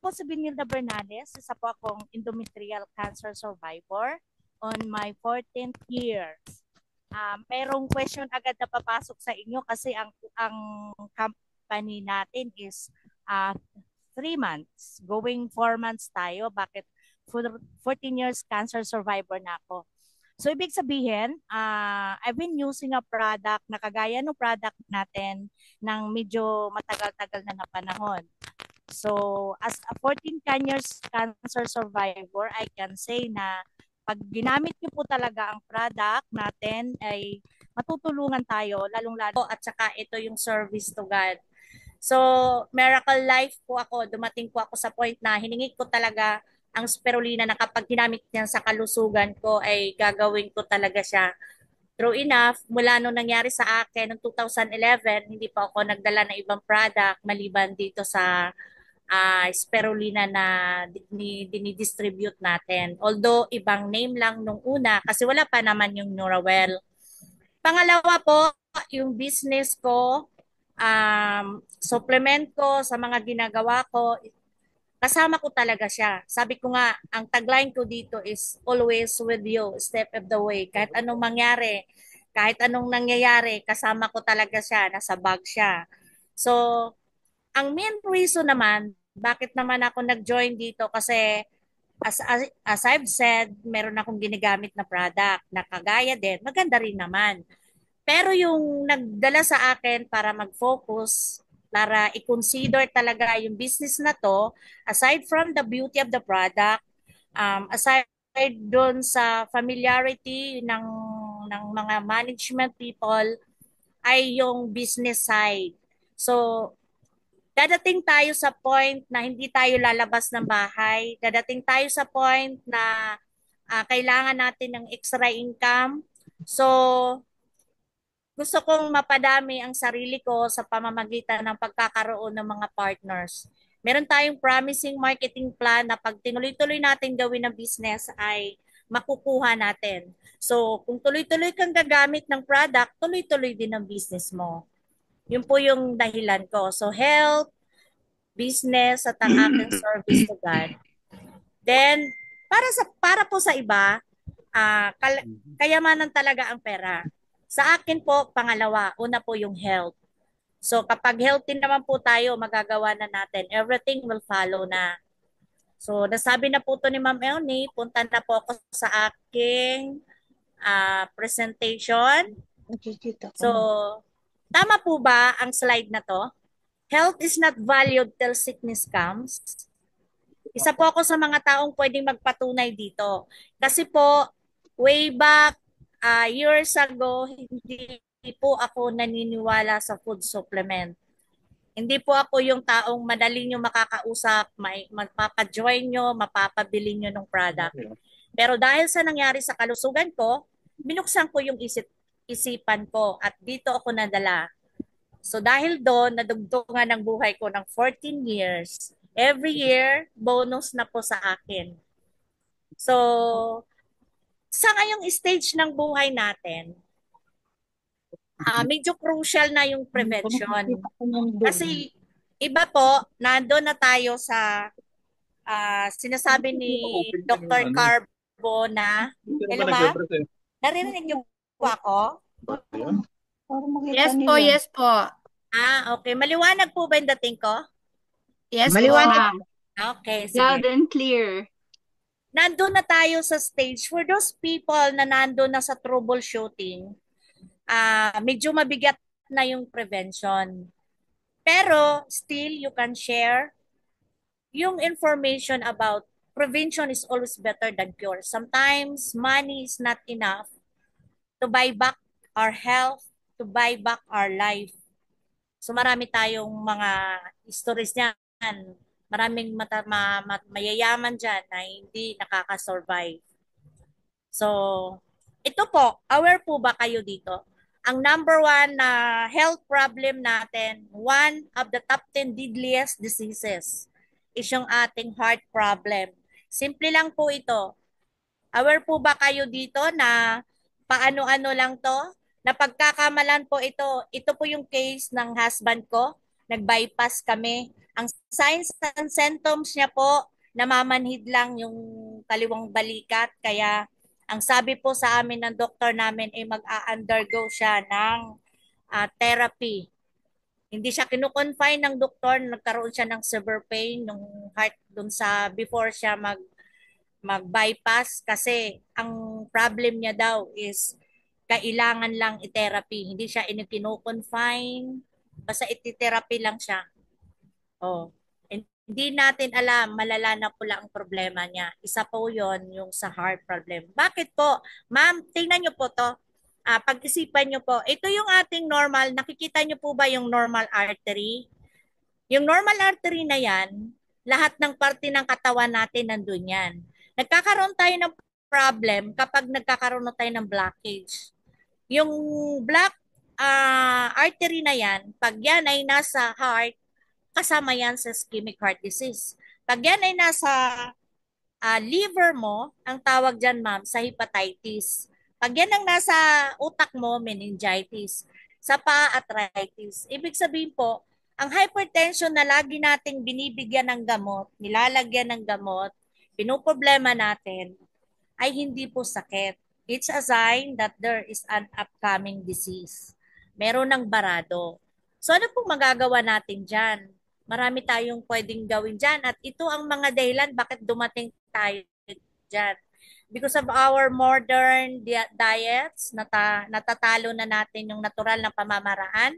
Po si Benilda Bernales, isa po akong endometrial cancer survivor on my 14th year. Merong question agad na papasok sa inyo kasi ang company natin is 3 months. Going 4 months tayo. Bakit? For 14 years cancer survivor na ako. So, ibig sabihin, I've been using a product na kagaya ng product natin ng medyo matagal-tagal na panahon. So, as a 14 years cancer survivor, I can say na pag ginamit niyo po talaga ang product natin ay matutulungan tayo, lalong-lalo at saka ito yung service to God. So, miracle life po ako. Dumating po ako sa point na hiningi ko talaga ang spirulina na kapag ginamit niya sa kalusugan ko ay gagawin ko talaga siya. True enough, mula nung nangyari sa akin noong 2011, hindi pa ako nagdala ng ibang product maliban dito sa spirulina na dinidistribute natin. Although, ibang name lang nung una kasi wala pa naman yung Nurawell. Pangalawa po, yung business ko, supplement ko sa mga ginagawa ko, kasama ko talaga siya. Sabi ko nga, ang tagline ko dito is always with you, step of the way. Kahit anong mangyari, kahit anong nangyayari, kasama ko talaga siya, nasa bag siya. So, ang main reason naman, bakit naman ako nag-join dito kasi as I've said, meron akong ginagamit na product na kagaya din, maganda rin naman. Pero yung nagdala sa akin para mag-focus, para i-consider talaga yung business na to, aside from the beauty of the product, aside doon sa familiarity ng mga management people, ay yung business side. So, dadating tayo sa point na hindi tayo lalabas ng bahay. Dadating tayo sa point na kailangan natin ng extra income. So, gusto kong mapadami ang sarili ko sa pamamagitan ng pagkakaroon ng mga partners. Meron tayong promising marketing plan na pag tinuloy-tuloy natin gawin ng business ay makukuha natin. So, kung tuloy-tuloy kang gagamit ng product, tuloy-tuloy din ang business mo. Yun po yung dahilan ko. So, health, business, at ang aking service to God. Then, para po sa iba, kayamanan talaga ang pera. Sa akin po, pangalawa, una po yung health. So kapag healthy naman po tayo, magagawa na natin. Everything will follow na. So nasabi na po to ni Ma'am Elnie, punta na po ako sa aking presentation. So, tama po ba ang slide na to? Health is not valued till sickness comes. Isa po ako sa mga taong pwedeng magpatunay dito. Kasi po, way back years ago, hindi po ako naniniwala sa food supplement. Hindi po ako yung taong madali nyo makakausap, magpapa-join nyo, mapapabili nyo ng product. Pero dahil sa nangyari sa kalusugan ko, binuksan ko yung isipan ko at dito ako nadala. So dahil doon, nadugtungan ng buhay ko ng 14 years. Every year, bonus na po sa akin. So, sa ngayong stage ng buhay natin, medyo crucial na yung prevention. Kasi iba po, nando na tayo sa sinasabi ni Dr. Carbo na, hello ba? Narinig niyo po ako? Yes po, yes po. Okay. Maliwanag po ba yung dating ko? Yes Maliwanag. po. Okay, Loud sige. and clear. Nandun na tayo sa stage for those people na nandun na sa troubleshooting, medyo mabigat na yung prevention. Pero still, you can share yung information about prevention is always better than cure. Sometimes, money is not enough to buy back our health, to buy back our life. So marami tayong mga stories niyan. Maraming mayayaman dyan na hindi nakaka-survive. So, ito po, aware po ba kayo dito? Ang number one na health problem natin, one of the top 10 deadliest diseases is yung ating heart problem. Simple lang po ito. Aware po ba kayo dito na paano-ano lang to? Na pagkakamalan po ito, ito po yung case ng husband ko. Nag-bypass kami. Ang signs and symptoms niya po, namamanhid lang yung kaliwang balikat. Kaya ang sabi po sa amin ng doktor namin ay mag-a-undergo siya ng therapy. Hindi siya kinukonfine ng doktor, nagkaroon siya ng severe pain ng heart dun sa before siya mag-bypass kasi ang problem niya daw is kailangan lang i-therapy. Hindi siya kino-confine, basta iti-therapy lang siya. Oh. Hindi natin alam, malala na po lang ang problema niya. Isa po yon yung sa heart problem. Bakit po? Ma'am, tingnan niyo po to. Pag-isipan niyo po, ito yung ating normal, nakikita niyo po ba yung normal artery? Yung normal artery na yan, lahat ng parte ng katawan natin nandun yan. Nagkakaroon tayo ng problem kapag nagkakaroon na tayo ng blockage. Yung black artery na yan, pag yan ay nasa heart, kasama yan sa ischemic heart disease. Pag yan ay nasa liver mo, ang tawag dyan ma'am, sa hepatitis. Pag yan ang nasa utak mo, meningitis. Sa paa, arthritis. Ibig sabihin po, ang hypertension na lagi nating binibigyan ng gamot, nilalagyan ng gamot, pinoproblema natin, ay hindi po sakit. It's a sign that there is an upcoming disease. Meron ng barado. So ano pong magagawa natin dyan? Marami tayong pwedeng gawin dyan at ito ang mga dahilan bakit dumating tayo dyan. Because of our modern diets, natatalo na natin yung natural na pamamaraan.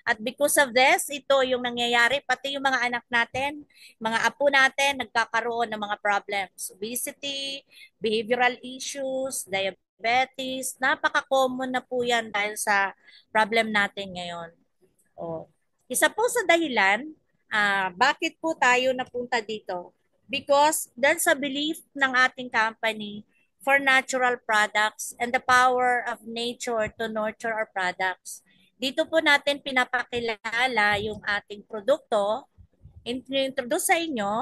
At because of this, ito yung nangyayari, pati yung mga anak natin, mga apo natin, nagkakaroon ng mga problems. Obesity, behavioral issues, diabetes, napaka-common na po yan dahil sa problem natin ngayon. O, isa po sa dahilan, bakit po tayo napunta dito? Because dahil sa belief ng ating company for natural products and the power of nature to nurture our products. Dito po natin pinapakilala yung ating produkto. Introduce sa inyo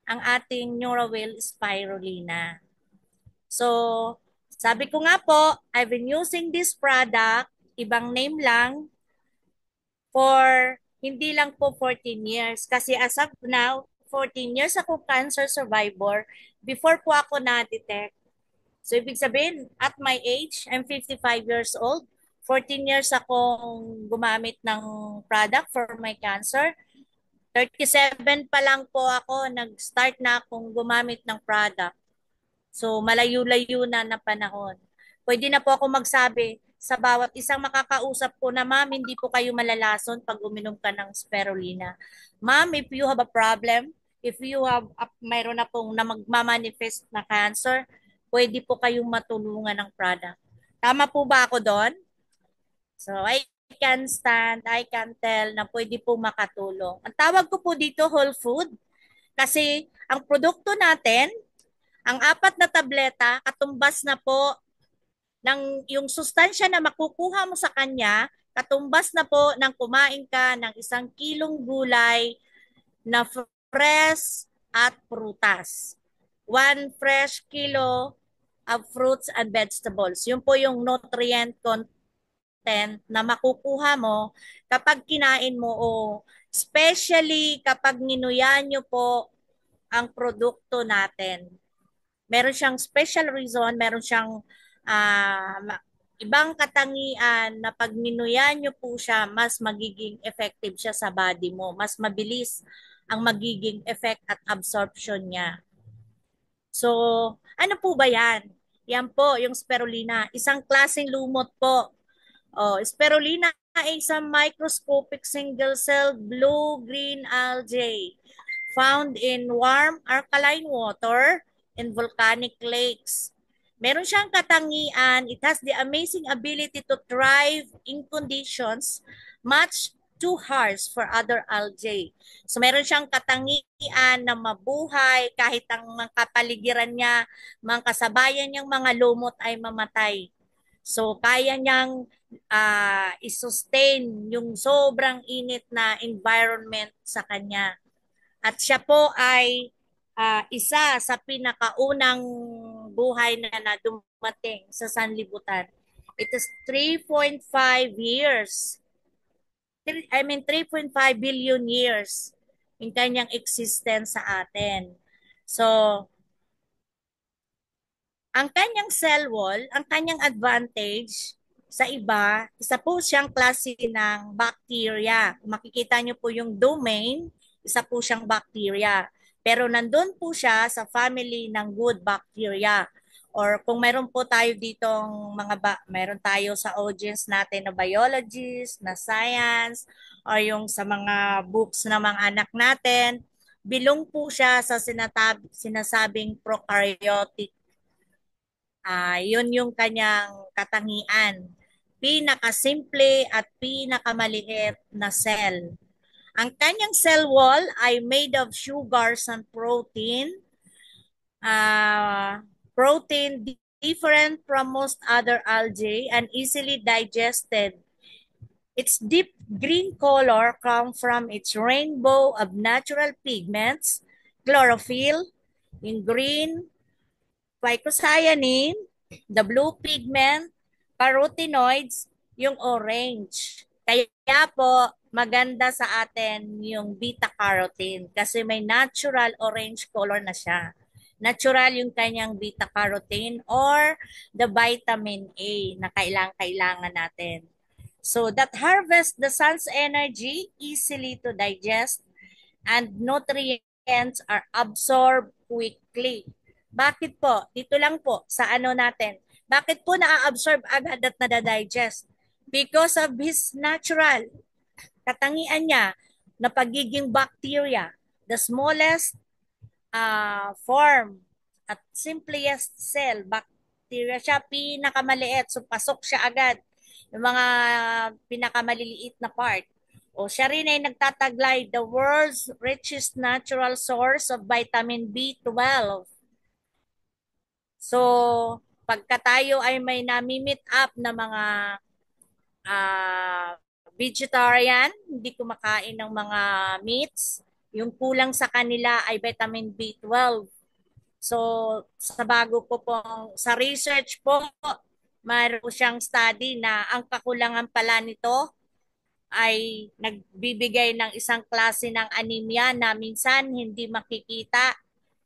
ang ating Neurawell Spirulina. So, sabi ko nga po, I've been using this product, ibang name lang, for hindi lang po 14 years. Kasi as of now, 14 years ako cancer survivor before po ako na-detect. So, ibig sabihin, at my age, I'm 55 years old. 14 years akong gumamit ng product for my cancer. 37 pa lang po ako, nag-start na akong gumamit ng product. So, malayo-layo na panahon. Pwede na po ako magsabi sa bawat isang makakausap ko na, ma'am, hindi po kayo malalason pag uminom ka ng spirulina. Ma'am, if you have a problem, if you have, mayroon na pong na magmamanifest na cancer, pwede po kayong matulungan ng product. Tama po ba ako doon? So, I can tell na pwede po makatulong. Ang tawag ko po dito, whole food. Kasi ang produkto natin, ang 4 na tableta, katumbas na po ng yung sustansya na makukuha mo sa kanya, katumbas na po ng kumain ka ng 1 kilong gulay na fresh at prutas. 1 fresh kilo of fruits and vegetables. Yun po yung nutrient content na makukuha mo kapag kinain mo o especially kapag ninuyan nyo po ang produkto natin. Meron siyang special reason, meron siyang ibang katangian na pag minuyan nyo po siya, mas magiging effective siya sa body mo. Mas mabilis ang magiging effect at absorption niya. So, ano po ba yan? Yan po, yung spirulina. Isang klaseng lumot po. Spirulina ay isang microscopic single-celled blue-green algae found in warm alkaline water and volcanic lakes. Meron siyang katangian, it has the amazing ability to thrive in conditions much too harsh for other algae. So meron siyang katangian na mabuhay kahit ang mga kapaligiran niya, mga kasabayan niyang mga lumot ay mamatay. So kaya niyang i-sustain yung sobrang init na environment sa kanya. At siya po ay isa sa pinakaunang buhay na dumating sa sanlibutan. It is 3.5 years. 3.5 billion years yung kanyang existence sa atin. So, ang kanyang cell wall, ang kanyang advantage sa iba, isa po siyang klase ng bacteria. Kung makikita niyo po yung domain, isa po siyang bacteria. Pero nandun po siya sa family ng good bacteria. Or kung meron po tayo ditong meron tayo sa audience natin na biologist, na science, or yung sa mga books ng mga anak natin, bilong po siya sa sinasabing prokaryotic. Yun yung kanyang katangian. Pinakasimple at pinakamaliit na cell. Ang kanyang cell wall ay made of sugars and protein. Protein different from most other algae and easily digested. Its deep green color comes from its rainbow of natural pigments, chlorophyll, in green, phycocyanin, the blue pigment, carotenoids, yung orange. Kaya po, maganda sa atin yung beta-carotene kasi may natural orange color na siya. Natural yung kanyang beta-carotene or the vitamin A na kailangan natin. So that harvest the sun's energy easily to digest and nutrients are absorbed quickly. Bakit po? Dito lang po sa ano natin. Bakit po na-absorb agad at nadadigest? Because of his natural katangian niya na pagiging bacteria, the smallest form at simplest cell, bacteria siya, pinakamaliit. So pasok siya agad yung mga pinakamaliliit na part. O siya rin ay nagtataglay the world's richest natural source of vitamin B12. So, pagka tayo ay may nami-meet up na mga uh, vegetarian, hindi kumakain ng mga meats, yung kulang sa kanila ay vitamin B12. So, sa bago po sa research po, mayroon siyang study na ang kakulangan pala nito ay nagbibigay ng isang klase ng anemia na minsan hindi makikita.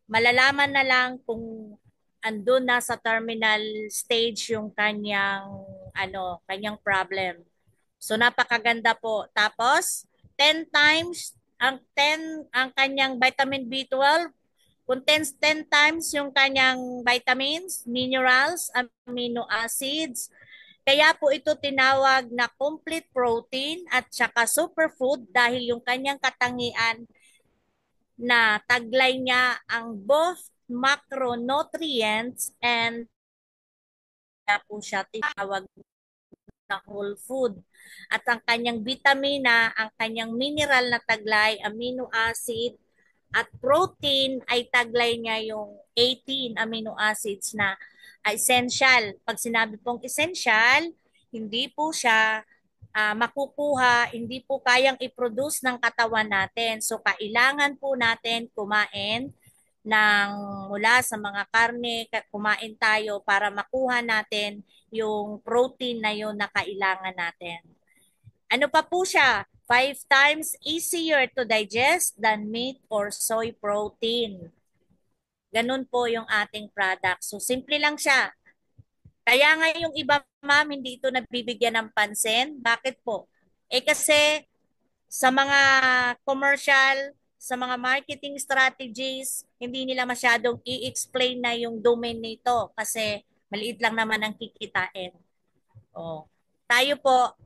Malalaman na lang kung andun na sa terminal stage yung kanyang problem. So napakaganda po. Tapos 10 times ang kanyang vitamin B12 contains 10 times yung kanyang vitamins, minerals, amino acids. Kaya po ito tinawag na complete protein at saka superfood dahil yung kanyang katangian na taglay niya ang both macronutrients and kaya po siya tinawag na whole food. At ang kanyang vitamina, ang kanyang mineral na taglay, amino acid, at protein ay taglay niya yung 18 amino acids na essential. Pag sinabi pong essential, hindi po siya makukuha, hindi po kayang i-produce ng katawan natin. So, kailangan po natin kumain ng mula sa mga karne, kumain tayo para makuha natin yung protein na yun na kailangan natin. Ano pa po siya? 5 times easier to digest than meat or soy protein. Ganun po yung ating product. So, simple lang siya. Kaya nga yung iba, ma'am, hindi ito nabibigyan ng pansin. Bakit po? Kasi sa mga commercial, sa mga marketing strategies, hindi nila masyadong i-explain na yung domain nito kasi maliit lang naman ang kikitain. Oh. Tayo po,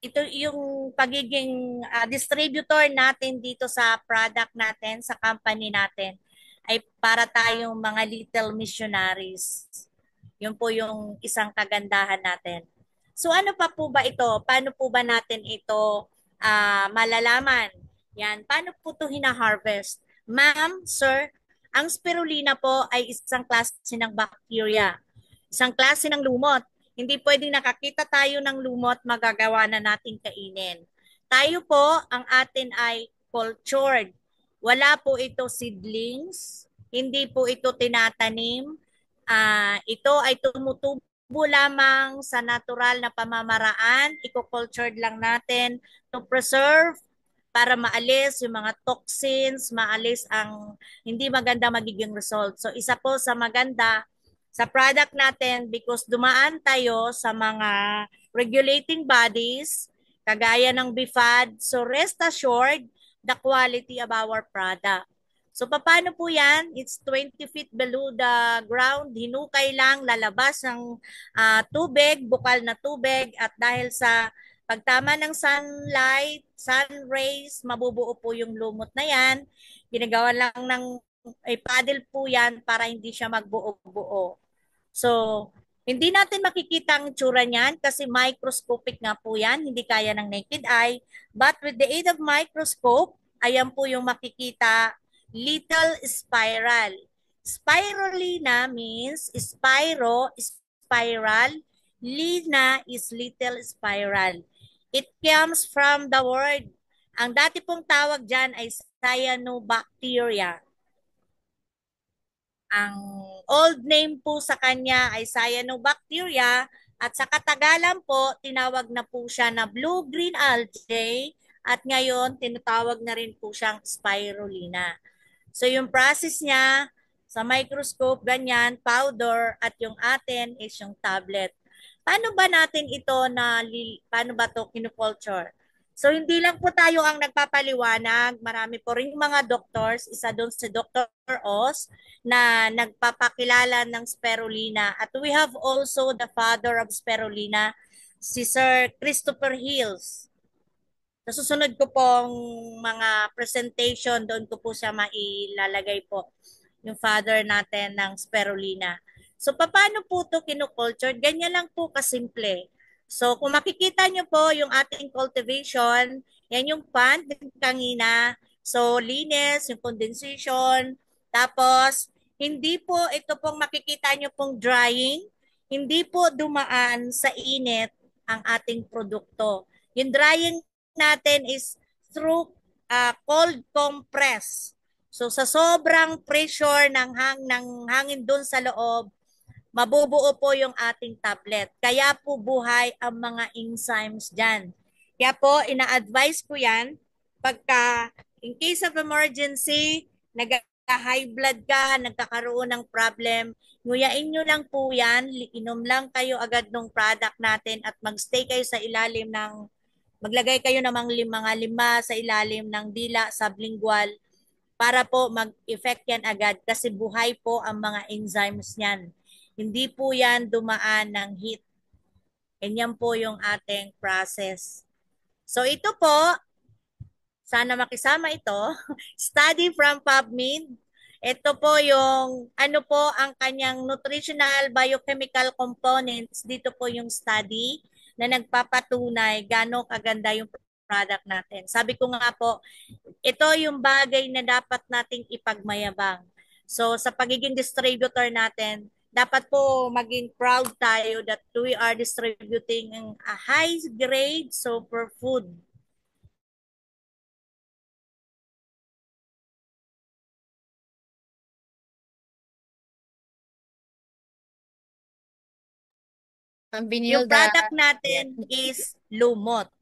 ito yung pagiging distributor natin dito sa product natin, sa company natin, ay para tayong mga little missionaries. Yun po yung isang kagandahan natin. So ano pa po ba ito? Paano po ba natin ito malalaman? Yan, paano po ito hina-harvest? Ma'am, sir, ang spirulina po ay isang klase ng bacteria. Isang klase ng lumot. Hindi pwedeng nakakita tayo ng lumot, magagawa na nating kainin. Tayo po, ang atin ay cultured. Wala po ito seedlings, hindi po ito tinatanim. Ito ay tumutubo lamang sa natural na pamamaraan. Eco-cultured lang natin to preserve para maalis yung mga toxins, maalis ang hindi maganda magiging result. So isa po sa maganda sa product natin because dumaan tayo sa mga regulating bodies kagaya ng BIFAD. So rest assured the quality of our product. So paano po yan? It's 20 feet below the ground. Hinukay lang, lalabas ng tubig, bukal na tubig at dahil sa pagtama ng sunlight, sun rays, mabubuo po yung lumot na yan. Ginagawa lang ng paddle po yan para hindi siya magbuo-buo. So, hindi natin makikita ang tsura niyan kasi microscopic nga po yan, hindi kaya ng naked eye. But with the aid of microscope, ayan po yung makikita, little spiral. Spirulina means spiral, lina is little spiral. It comes from the word, ang dati pong tawag dyan ay cyanobacteria. Ang old name po sa kanya ay cyanobacteria at sa katagalan po, tinawag na po siya na blue-green algae at ngayon tinatawag na rin po siyang spirulina. So yung process niya sa microscope, ganyan, powder at yung atin is yung tablet. Paano ba natin ito paano ba to kinukulture? So hindi lang po tayo ang nagpapaliwanag, marami po ring mga doctors, isa doon si Dr. Oz na nagpapakilala ng spirulina. At we have also the father of spirulina, si Sir Christopher Hills. Sa susunod ko pong mga presentation, doon ko po siya mailalagay po, yung father natin ng spirulina. So, paano po ito kinukulture? Ganyan lang po kasimple. So, kung makikita nyo po yung ating cultivation, yan yung pond kanina. So, linis, yung condensation. Tapos, hindi po ito pong makikita nyo pong drying. Hindi po dumaan sa init ang ating produkto. Yung drying natin is through cold compress. So sa sobrang pressure ng hangin doon sa loob, mabubuo po yung ating tablet. Kaya po buhay ang mga enzymes dyan. Kaya po, ina-advise ko yan pagka in case of emergency, nag-high blood ka, nagkakaroon ng problem, nguyain nyo lang po yan, inom lang kayo agad ng product natin at magstay kayo sa ilalim ng, maglagay kayo ng mga lima sa ilalim ng dila sublingual para po mag-effect yan agad kasi buhay po ang mga enzymes niyan. Hindi po yan dumaan ng heat. Ganyan po yung ating process. So ito po, sana makisama ito, study from PubMed. Ito po yung ano po ang kanyang nutritional biochemical components. Dito po yung study na nagpapatunay gaano kaganda yung product natin. Sabi ko nga po, ito yung bagay na dapat nating ipagmayabang. So sa pagiging distributor natin, dapat po maging proud tayo that we are distributing a high grade superfood. Ang Yung binilda. product natin is lumot.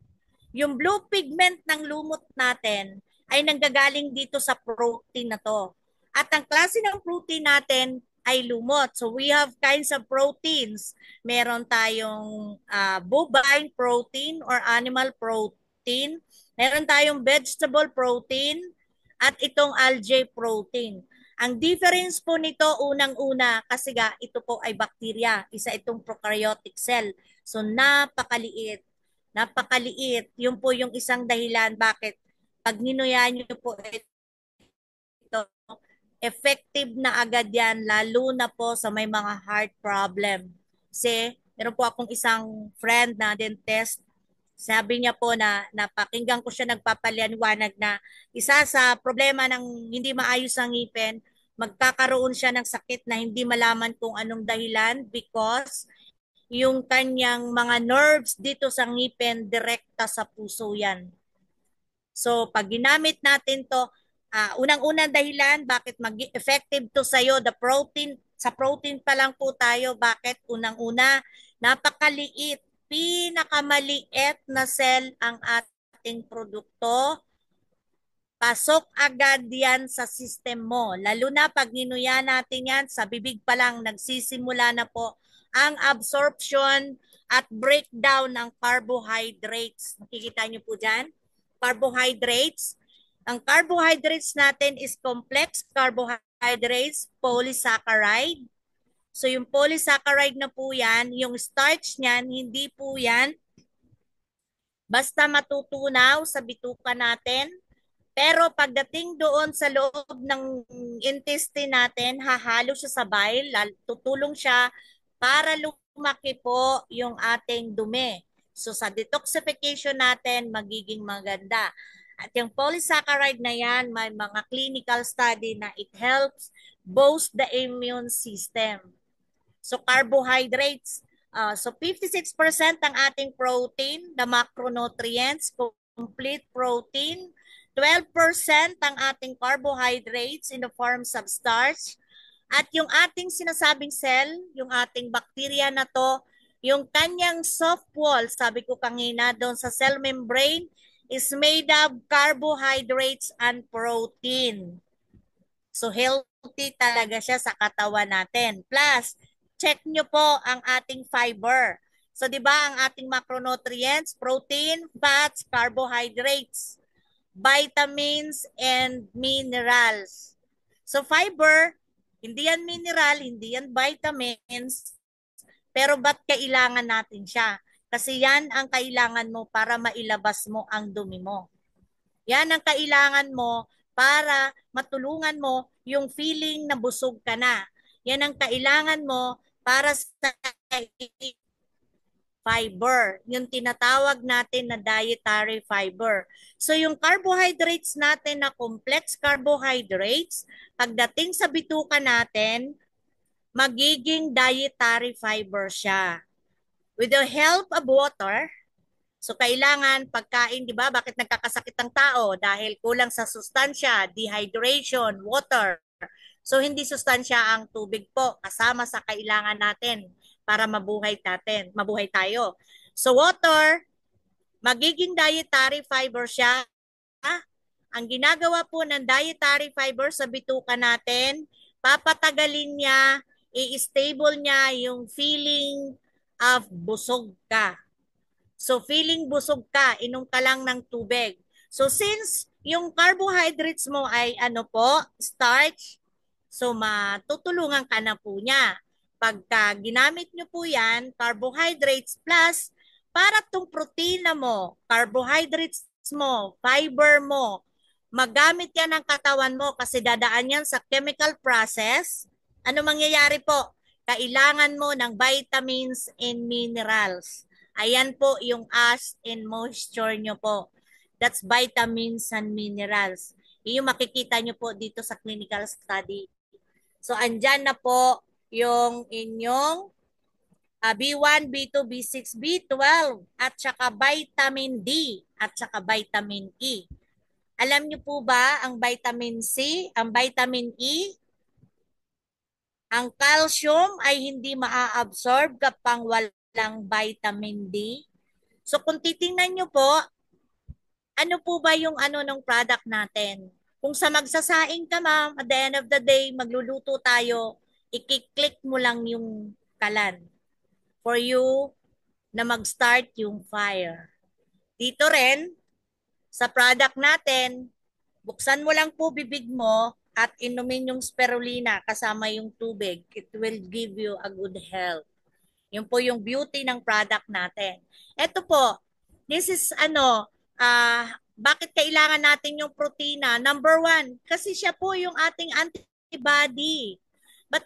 Yung blue pigment ng lumot natin ay nanggagaling dito sa protein na to. At ang klase ng protein natin ay lumot. So we have kinds of proteins. Meron tayong bovine protein or animal protein. Meron tayong vegetable protein at itong algae protein. Ang difference po nito unang-una kasi ito po ay bacteria. Isa itong prokaryotic cell. So napakaliit. Napakaliit. Yun po yung isang dahilan bakit pag ninuya nyo po ito, effective na agad yan, lalo na po sa may mga heart problem. Kasi meron po akong isang friend na dentist, sabi niya po na napakinggan ko siya nagpapaliwanag na isa sa problema ng hindi maayos ang ngipin, magkakaroon siya ng sakit na hindi malaman kung anong dahilan because yung kanyang mga nerves dito sa ngipin, direkta sa puso yan. So, pag ginamit natin to, unang-unang dahilan, bakit mag-effective to sa'yo, the protein, sa protein pa lang po tayo, bakit unang-una, napakaliit, pinakamaliit na cell ang ating produkto, pasok agad yan sa system mo. Lalo na pag ninuya natin yan, sa bibig pa lang nagsisimula na po ang absorption at breakdown ng carbohydrates. Makikita nyo po dyan, carbohydrates. Ang carbohydrates natin is complex carbohydrates, polysaccharide. So yung polysaccharide na po yan, yung starch niyan, hindi po yan basta matutunaw sa bituka natin. Pero pagdating doon sa loob ng intestine natin, hahalo siya sa bile, tutulong siya para lumaki po yung ating dumi. So sa detoxification natin, magiging maganda. At yung polysaccharide na yan, may mga clinical study na it helps boost the immune system. So carbohydrates, so 56% ang ating protein, the macronutrients, complete protein, 12% ang ating carbohydrates in the forms of starch. At yung ating sinasabing cell, yung ating bacteria na to, yung kanyang soft wall, sabi ko kanina doon sa cell membrane, is made of carbohydrates and protein. So healthy talaga siya sa katawan natin. Plus, check nyo po ang ating fiber. So 'di ba ang ating macronutrients, protein, fats, carbohydrates, vitamins, and minerals. So fiber, hindi yan mineral, hindi yan vitamins, pero ba't kailangan natin siya? Kasi yan ang kailangan mo para mailabas mo ang dumi mo. Yan ang kailangan mo para matulungan mo yung feeling na busog ka na. Yan ang kailangan mo para sa fiber, yung tinatawag natin na dietary fiber. So yung carbohydrates natin na complex carbohydrates, pagdating sa bituka natin, magiging dietary fiber siya. With the help of water, so kailangan pagkain, di ba? Bakit nagkakasakit ang tao? Dahil kulang sa sustansya, dehydration, water. So hindi sustansya ang tubig po, kasama sa kailangan natin para mabuhay tayo. So water, magiging dietary fiber siya. Ang ginagawa po ng dietary fiber sa bituka natin, papatagalin niya, i-stable niya yung feeling of busog ka. So feeling busog ka, inom ka lang ng tubig. So since yung carbohydrates mo ay starch, so matutulungan ka na po niya. Pagka ginamit nyo po yan, carbohydrates plus para tong protina mo, carbohydrates mo, fiber mo, magamit yan ng katawan mo kasi dadaan yan sa chemical process. Ano mangyayari po? Kailangan mo ng vitamins and minerals. Ayan po yung ash and moisture nyo po. That's vitamins and minerals. Yung makikita nyo po dito sa clinical study. So, andyan na po yung inyong B1, B2, B6, B12 at saka vitamin D at saka vitamin E. Alam niyo po ba ang vitamin C, ang vitamin E? Ang calcium ay hindi maa-absorb kapag walang vitamin D. So kung titingnan niyo po, ano po ba yung ng product natin? Kung sa magsasaing ka ma'am, at the end of the day, magluluto tayo, i-click mo lang yung kalan for you na mag-start yung fire. Dito rin, sa product natin, buksan mo lang po bibig mo at inumin yung spirulina kasama yung tubig. It will give you a good health. Yun po yung beauty ng product natin. Ito po, this is bakit kailangan natin yung protina? Number one, kasi siya po yung ating antibody.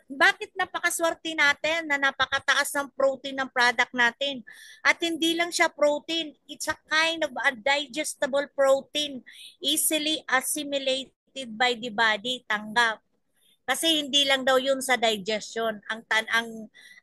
Bakit napakaswerte natin na napakataas ng protein ng product natin? At hindi lang siya protein, it's a kind of a digestible protein, easily assimilated by the body, tanggap. Kasi hindi lang daw yun sa digestion.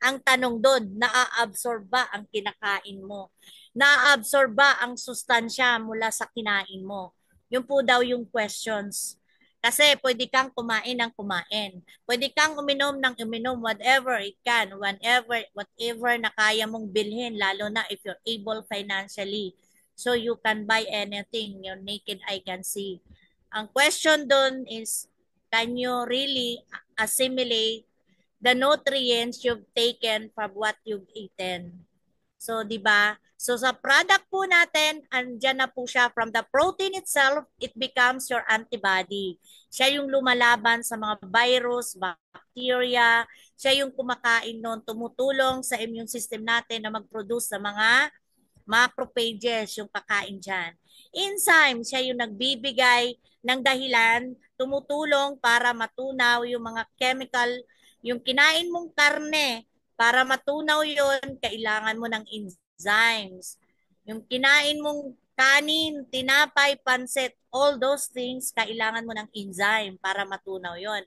Ang tanong doon, naa-absorb ba ang kinakain mo? Naa-absorb ba ang sustansya mula sa kinain mo? Yun po daw yung questions. Kasi pwede kang kumain ng kumain. Pwede kang uminom ng uminom, whatever it can, whatever na kaya mong bilhin, lalo na if you're able financially. So you can buy anything your naked eye can see. Ang question dun is, can you really assimilate the nutrients you've taken from what you've eaten? So, di ba? So, sa product po natin, andyan na po siya from the protein itself, it becomes your antibody. Siya yung lumalaban sa mga virus, bacteria, siya yung kumakain nun, tumutulong sa immune system natin na mag-produce ng mga macrophages, yung kakain dyan. Enzyme, siya yung nagbibigay ng dahilan, tumutulong para matunaw yung mga chemical, yung kinain mong karne, para matunaw yon kailangan mo ng enzymes. Yung kinain mong kanin, tinapay, pansit, all those things, kailangan mo ng enzyme para matunaw yon.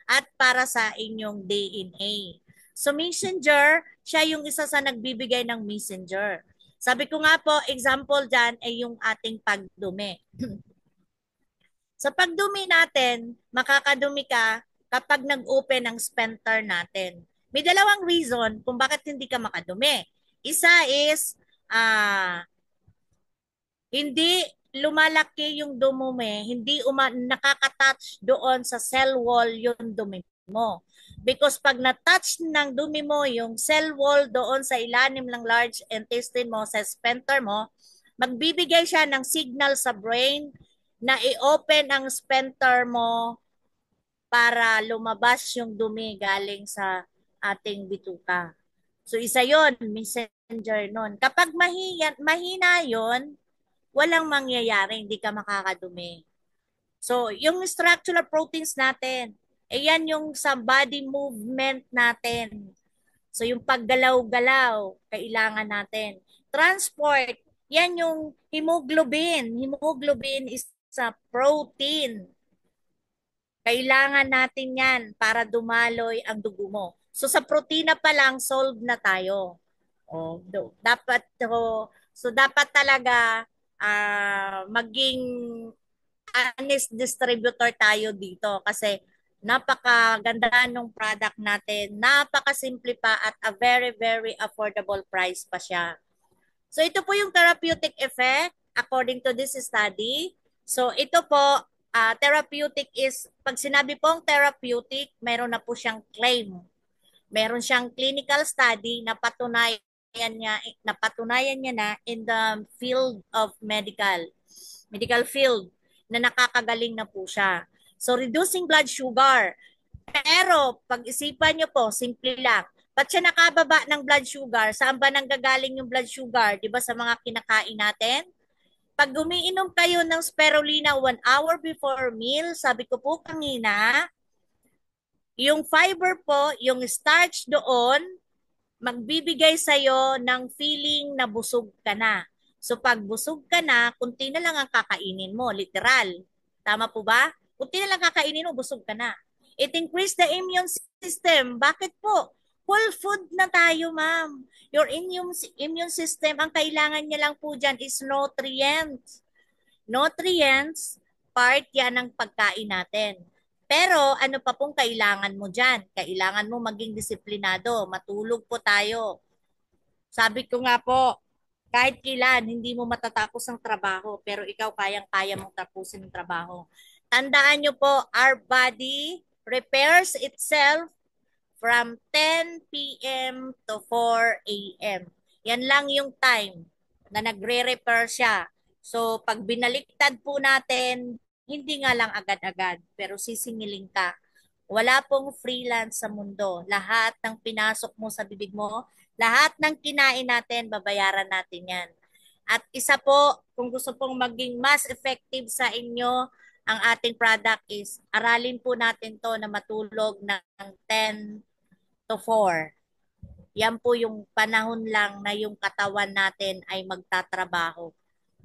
At para sa inyong DNA. So messenger, siya yung isa sa nagbibigay ng messenger. Sabi ko nga po, example dyan ay yung ating pagdumi. Sa pagdumi natin, makakadumi ka kapag nag-open ang sphincter natin. May dalawang reason kung bakit hindi ka makadumi. Isa is, hindi lumalaki yung dumumi, hindi nakaka-touch doon sa cell wall yung dumi mo. Because pag na-touch ng dumi mo yung cell wall doon sa ilalim ng large intestine mo, sa sphincter mo, magbibigay siya ng signal sa brain na i-open ang sphincter mo para lumabas yung dumi galing sa ating bituka. So isa yon, messenger nun. Kapag mahina yon, walang mangyayari, hindi ka makakadumi. So, yung structural proteins natin, yan yung sa body movement natin. So, yung paggalaw-galaw, kailangan natin. Transport, yan yung hemoglobin. Hemoglobin is a protein. Kailangan natin yan para dumaloy ang dugo mo. So, sa protina pa lang, solve na tayo. Dapat, dapat talaga maging honest distributor tayo dito kasi napakaganda ng product natin, napakasimple pa at a very, very affordable price pa siya. So ito po yung therapeutic effect according to this study. So ito po, therapeutic is, pag sinabi pong therapeutic, meron na po siyang claim. Meron siyang clinical study na napatunayan niya na in the field of medical field na nakakagaling na po siya. So, reducing blood sugar. Pero, pag-isipan nyo po, simple lang. Ba't siya nakababa ng blood sugar? Saan ba nanggagaling yung blood sugar? Di ba sa mga kinakain natin? Pag umiinom kayo ng spirulina 1 hour before meal, sabi ko po kanina, yung fiber po, yung starch doon, magbibigay sa'yo ng feeling na busog ka na. So pag busog ka na, kunti na lang ang kakainin mo, literal. Tama po ba? Kunti na lang kakainin mo, busog ka na. It increase the immune system. Bakit po? Full food na tayo, ma'am. Your immune system, ang kailangan niya lang po dyan is nutrients. Nutrients, part yan ng pagkain natin. Pero ano pa pong kailangan mo dyan? Kailangan mo maging disiplinado. Matulog po tayo. Sabi ko nga po, kahit kailan, hindi mo matatapos ang trabaho, pero ikaw kayang-kaya mong tapusin ang trabaho. Tandaan nyo po, our body repairs itself from 10 p.m. to 4 a.m. Yan lang yung time na nagre-repair siya. So, pag binaliktad po natin, hindi nga lang agad-agad, pero sisingiling ka. Wala pong freelance sa mundo. Lahat ng pinasok mo sa bibig mo, lahat ng kinain natin, babayaran natin yan. At isa po, kung gusto pong maging mas effective sa inyo, ang ating product is, aralin po natin to na matulog ng 10 to 4. Yan po yung panahon lang na yung katawan natin ay magtatrabaho.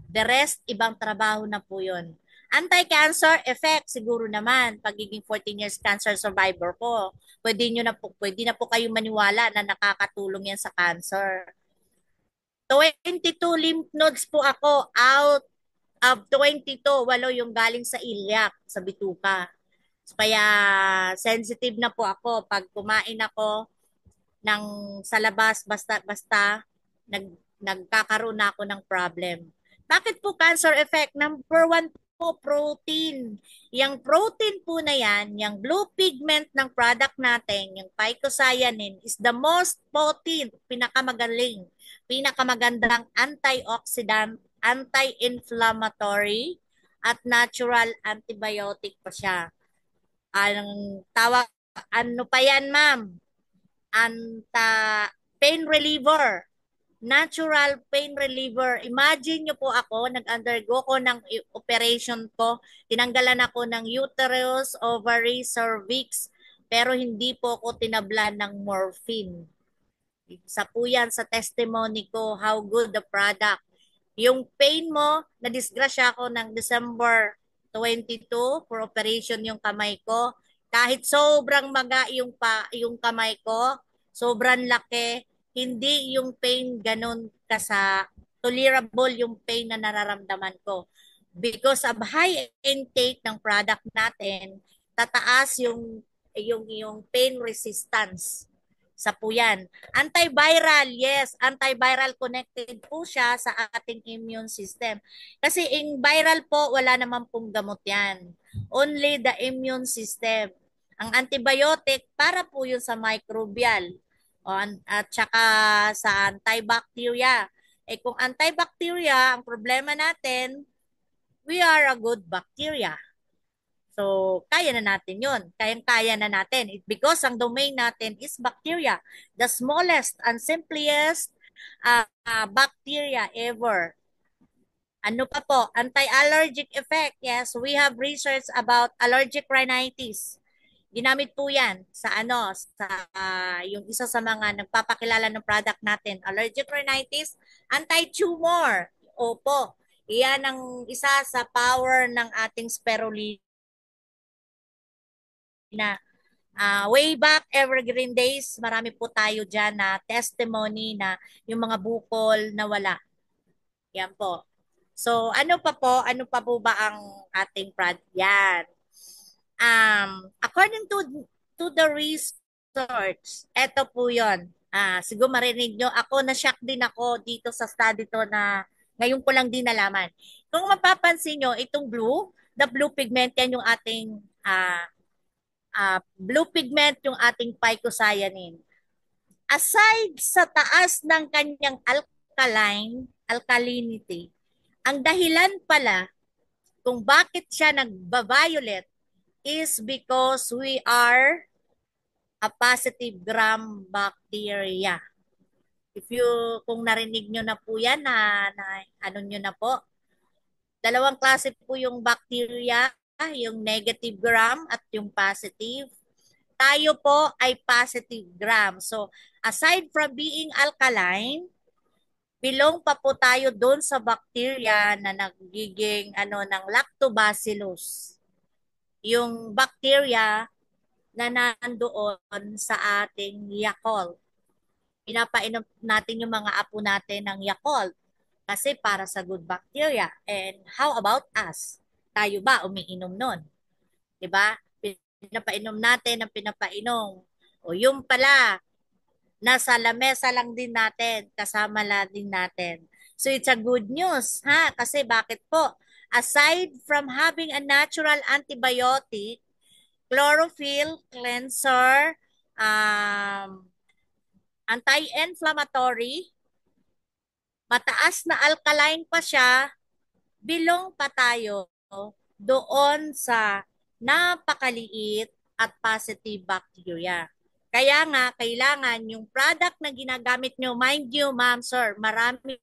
The rest, ibang trabaho na po yun. Anti-cancer effect, siguro naman, pagiging 14 years cancer survivor po. Pwede na po kayo maniwala na nakakatulong yan sa cancer. 22 lymph nodes po ako out of 22, walo yung galing sa iliac, sa bituka. Kaya sensitive na po ako pag kumain ako ng sa labas, basta nagkakaroon na ako ng problem. Bakit po cancer effect? Number one po protein. Yung protein po na yan, yung blue pigment ng product natin, yung phycocyanin, is the most potent, pinakamagaling, pinakamagandang antioxidant, anti-inflammatory, at natural antibiotic pa siya. Ang tawag, ano pa yan, ma'am? Pain reliever. Natural pain reliever. Imagine nyo po ako, nag-undergo ko ng operation ko. Tinanggalan ako ng uterus, ovary, cervix. Pero hindi po ako tinablan ng morphine. Isa po yan sa testimony ko, how good the product. Yung pain mo, na-disgrasya ako ng December 22 for operation yung kamay ko. Kahit sobrang maga yung kamay ko, sobrang laki, hindi yung pain ganun tolerable yung pain na nararamdaman ko. Because of high intake ng product natin, tataas yung pain resistance sa po yan. Antiviral, yes. Antiviral connected po siya sa ating immune system. Kasi in viral po, wala naman pong gamot yan. Only the immune system. Ang antibiotic, para po yun sa microbial. At saka sa antibacteria. Eh kung antibacteria, ang problema natin, we are a good bacteria. So, kaya na natin yun. Kayang-kaya na natin. Because ang domain natin is bacteria. The smallest and simplest bacteria ever. Ano pa po? Anti-allergic effect. Yes, we have research about allergic rhinitis. Ginamit po yan sa yung isa sa mga nagpapakilala ng product natin. Allergic rhinitis, anti-tumor. Opo. Iyan ang isa sa power ng ating spirulina na way back Evergreen Days, marami po tayo dyan na testimony na yung mga bukol na wala. Yan po. So, ano pa po? Ano pa po ba ang ating product? Yan. According to the research, eto po yon. Siguro marinig nyo, ako na-shock din ako dito sa study to na ngayon ko lang din nalaman. Kung mapapansin nyo, itong the blue pigment, yan yung ating blue pigment yung ating phycocyanin. Aside sa taas ng kanyang alkalinity, ang dahilan pala kung bakit siya nagba-violet is because we are a positive gram bacteria. Kung narinig nyo na po yan, ano nyo na po, dalawang klase po yung bacteria, yung negative gram at yung positive. Tayo po ay positive gram. So, aside from being alkaline, belong pa po tayo doon sa bacteria na nagiging ng lactobacillus. Yung bacteria na nandoon sa ating Yakult. Pinapainom natin yung mga apo natin ng Yakult kasi para sa good bacteria. And how about us? Tayo ba umiinom nun? 'Di ba? Pinapainom natin ang pinapainom. O yung pala, nasa lamesa lang din natin, kasama lang din natin. So it's a good news, ha? Kasi bakit po? Aside from having a natural antibiotic, chlorophyll, cleanser, anti-inflammatory, mataas na alkaline pa siya, bilong pa tayo doon sa napakaliit at positive bacteria. Kaya nga, kailangan yung product na ginagamit nyo, mind you, ma'am, sir, marami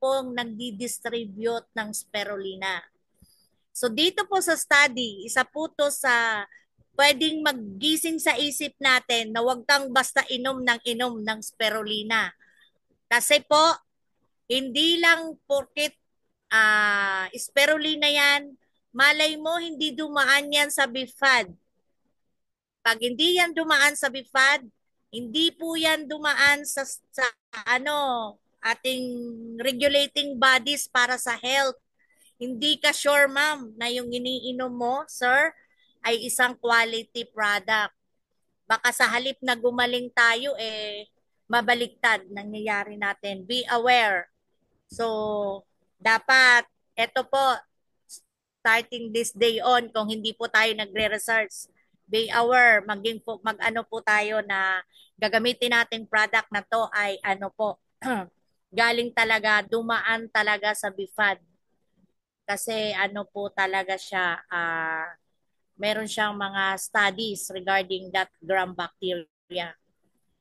pong nagdi-distribute ng spirulina. So dito po sa study, isa po to sa pwedeng maggising sa isip natin na huwag kang basta inom ng spirulina. Kasi po, hindi lang porket spirulina yan, malay mo hindi dumaan yan sa BIFAD. Pag hindi yan dumaan sa BIFAD, hindi po yan dumaan sa ating regulating bodies para sa health. Hindi ka sure, ma'am, na yung iniinom mo, sir, ay isang quality product. Baka sa halip na gumaling tayo, mabaliktad nangyayari natin. Be aware. So, dapat, eto po, starting this day on, kung hindi po tayo nagre-research, be aware, maging po, mag-ano po tayo na gagamitin nating product na to ay ano po, galing talaga, dumaan talaga sa BIFAD. Kasi ano po talaga siya, meron siyang mga studies regarding that gram bacteria.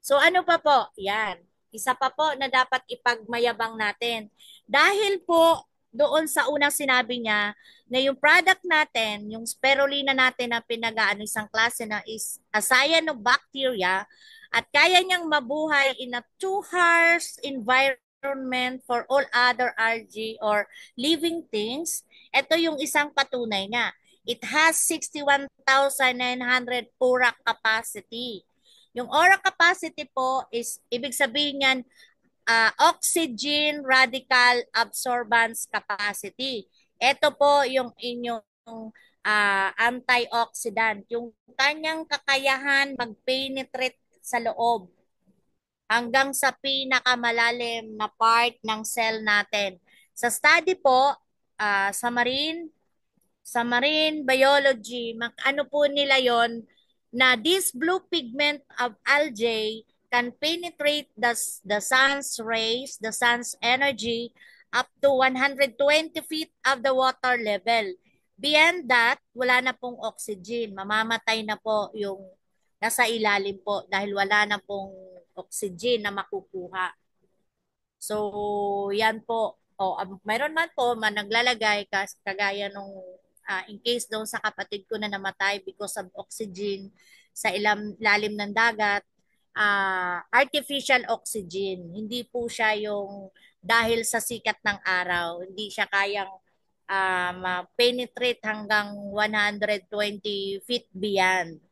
So ano pa po? Yan. Isa pa po na dapat ipagmayabang natin. Dahil po doon sa unang sinabi niya na yung product natin, yung spirulina natin na pinag-aano isang klase na is a cyanobacteria at kaya niyang mabuhay in a 2 harsh environment for all other algae or living things. Ito yung isang patunay niya. It has 61,900 ura capacity. Yung aura capacity po is, ibig sabihin yan, oxygen radical absorbance capacity. Ito po yung inyong antioxidant, yung kanyang kakayahan mag-penetrate sa loob hanggang sa pinakamalalim na part ng cell natin. Sa study po, sa marine biology, ano po nila yon na this blue pigment of algae can penetrate the sun's rays, the sun's energy up to 120 feet of the water level. Beyond that, wala na pong oxygen. Mamamatay na po yung nasa ilalim po dahil wala na pong oxygen na makukuha. So, yan po. Mayroon man po naglalagay kagaya nung in case daw sa kapatid ko na namatay because of oxygen sa lalim ng dagat, artificial oxygen. Hindi po siya yung dahil sa sikat ng araw, hindi siya kayang ma-penetrate hanggang 120 feet beyond.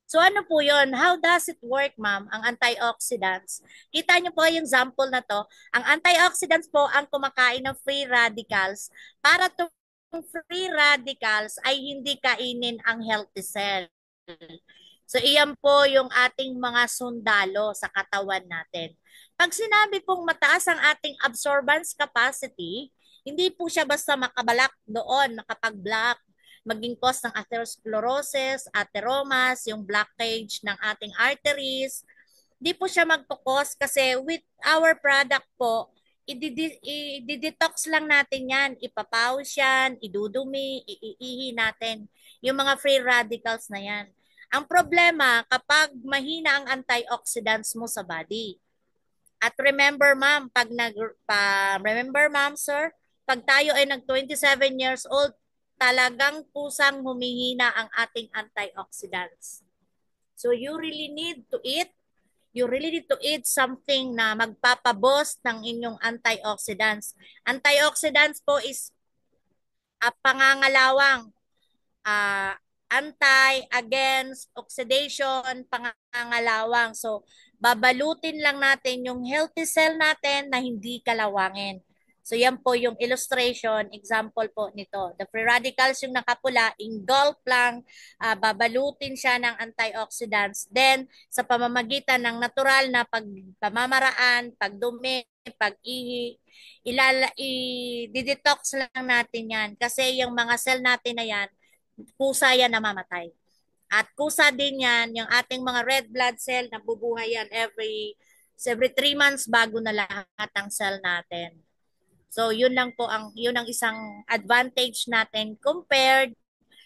So ano po yun? How does it work, ma'am, ang antioxidants? Kita niyo po yung example na to. Ang antioxidants po ang kumakain ng free radicals para itong free radicals ay hindi kainin ang healthy cell. So iyan po yung ating mga sundalo sa katawan natin. Pag sinabi pong mataas ang ating absorbance capacity, hindi po siya basta makabalak doon, makapag-block maging cause ng atherosclerosis, atheromas, yung blockage ng ating arteries. Di po siya magpo-cause kasi with our product po, i-detox lang natin yan. Ipapawis yan, idudumi, iihi natin. Yung mga free radicals na yan. Ang problema, kapag mahina ang antioxidants mo sa body. At remember ma'am, remember ma'am sir, pag tayo ay nag 27 years old, talagang pusang humihina ang ating antioxidants. So you really need to eat something na magpapaboost ng inyong antioxidants. Antioxidants po is pangangalawang anti, against, oxidation, pangangalawang. So babalutin lang natin yung healthy cell natin na hindi kalawangin. So yan po yung illustration, example po nito. The free radicals yung nakapula, engulf lang, babalutin siya ng antioxidants. Then, sa pamamagitan ng natural na pamamaraan, pagdumi, pag-ihi, i-detox lang natin yan. Kasi yung mga cell natin na yan, kusa yan namamatay. At kusa din yan, yung ating mga red blood cell, nabubuhay yan every 3 months bago na lahat ang cell natin. So yun lang po yun ang isang advantage natin compared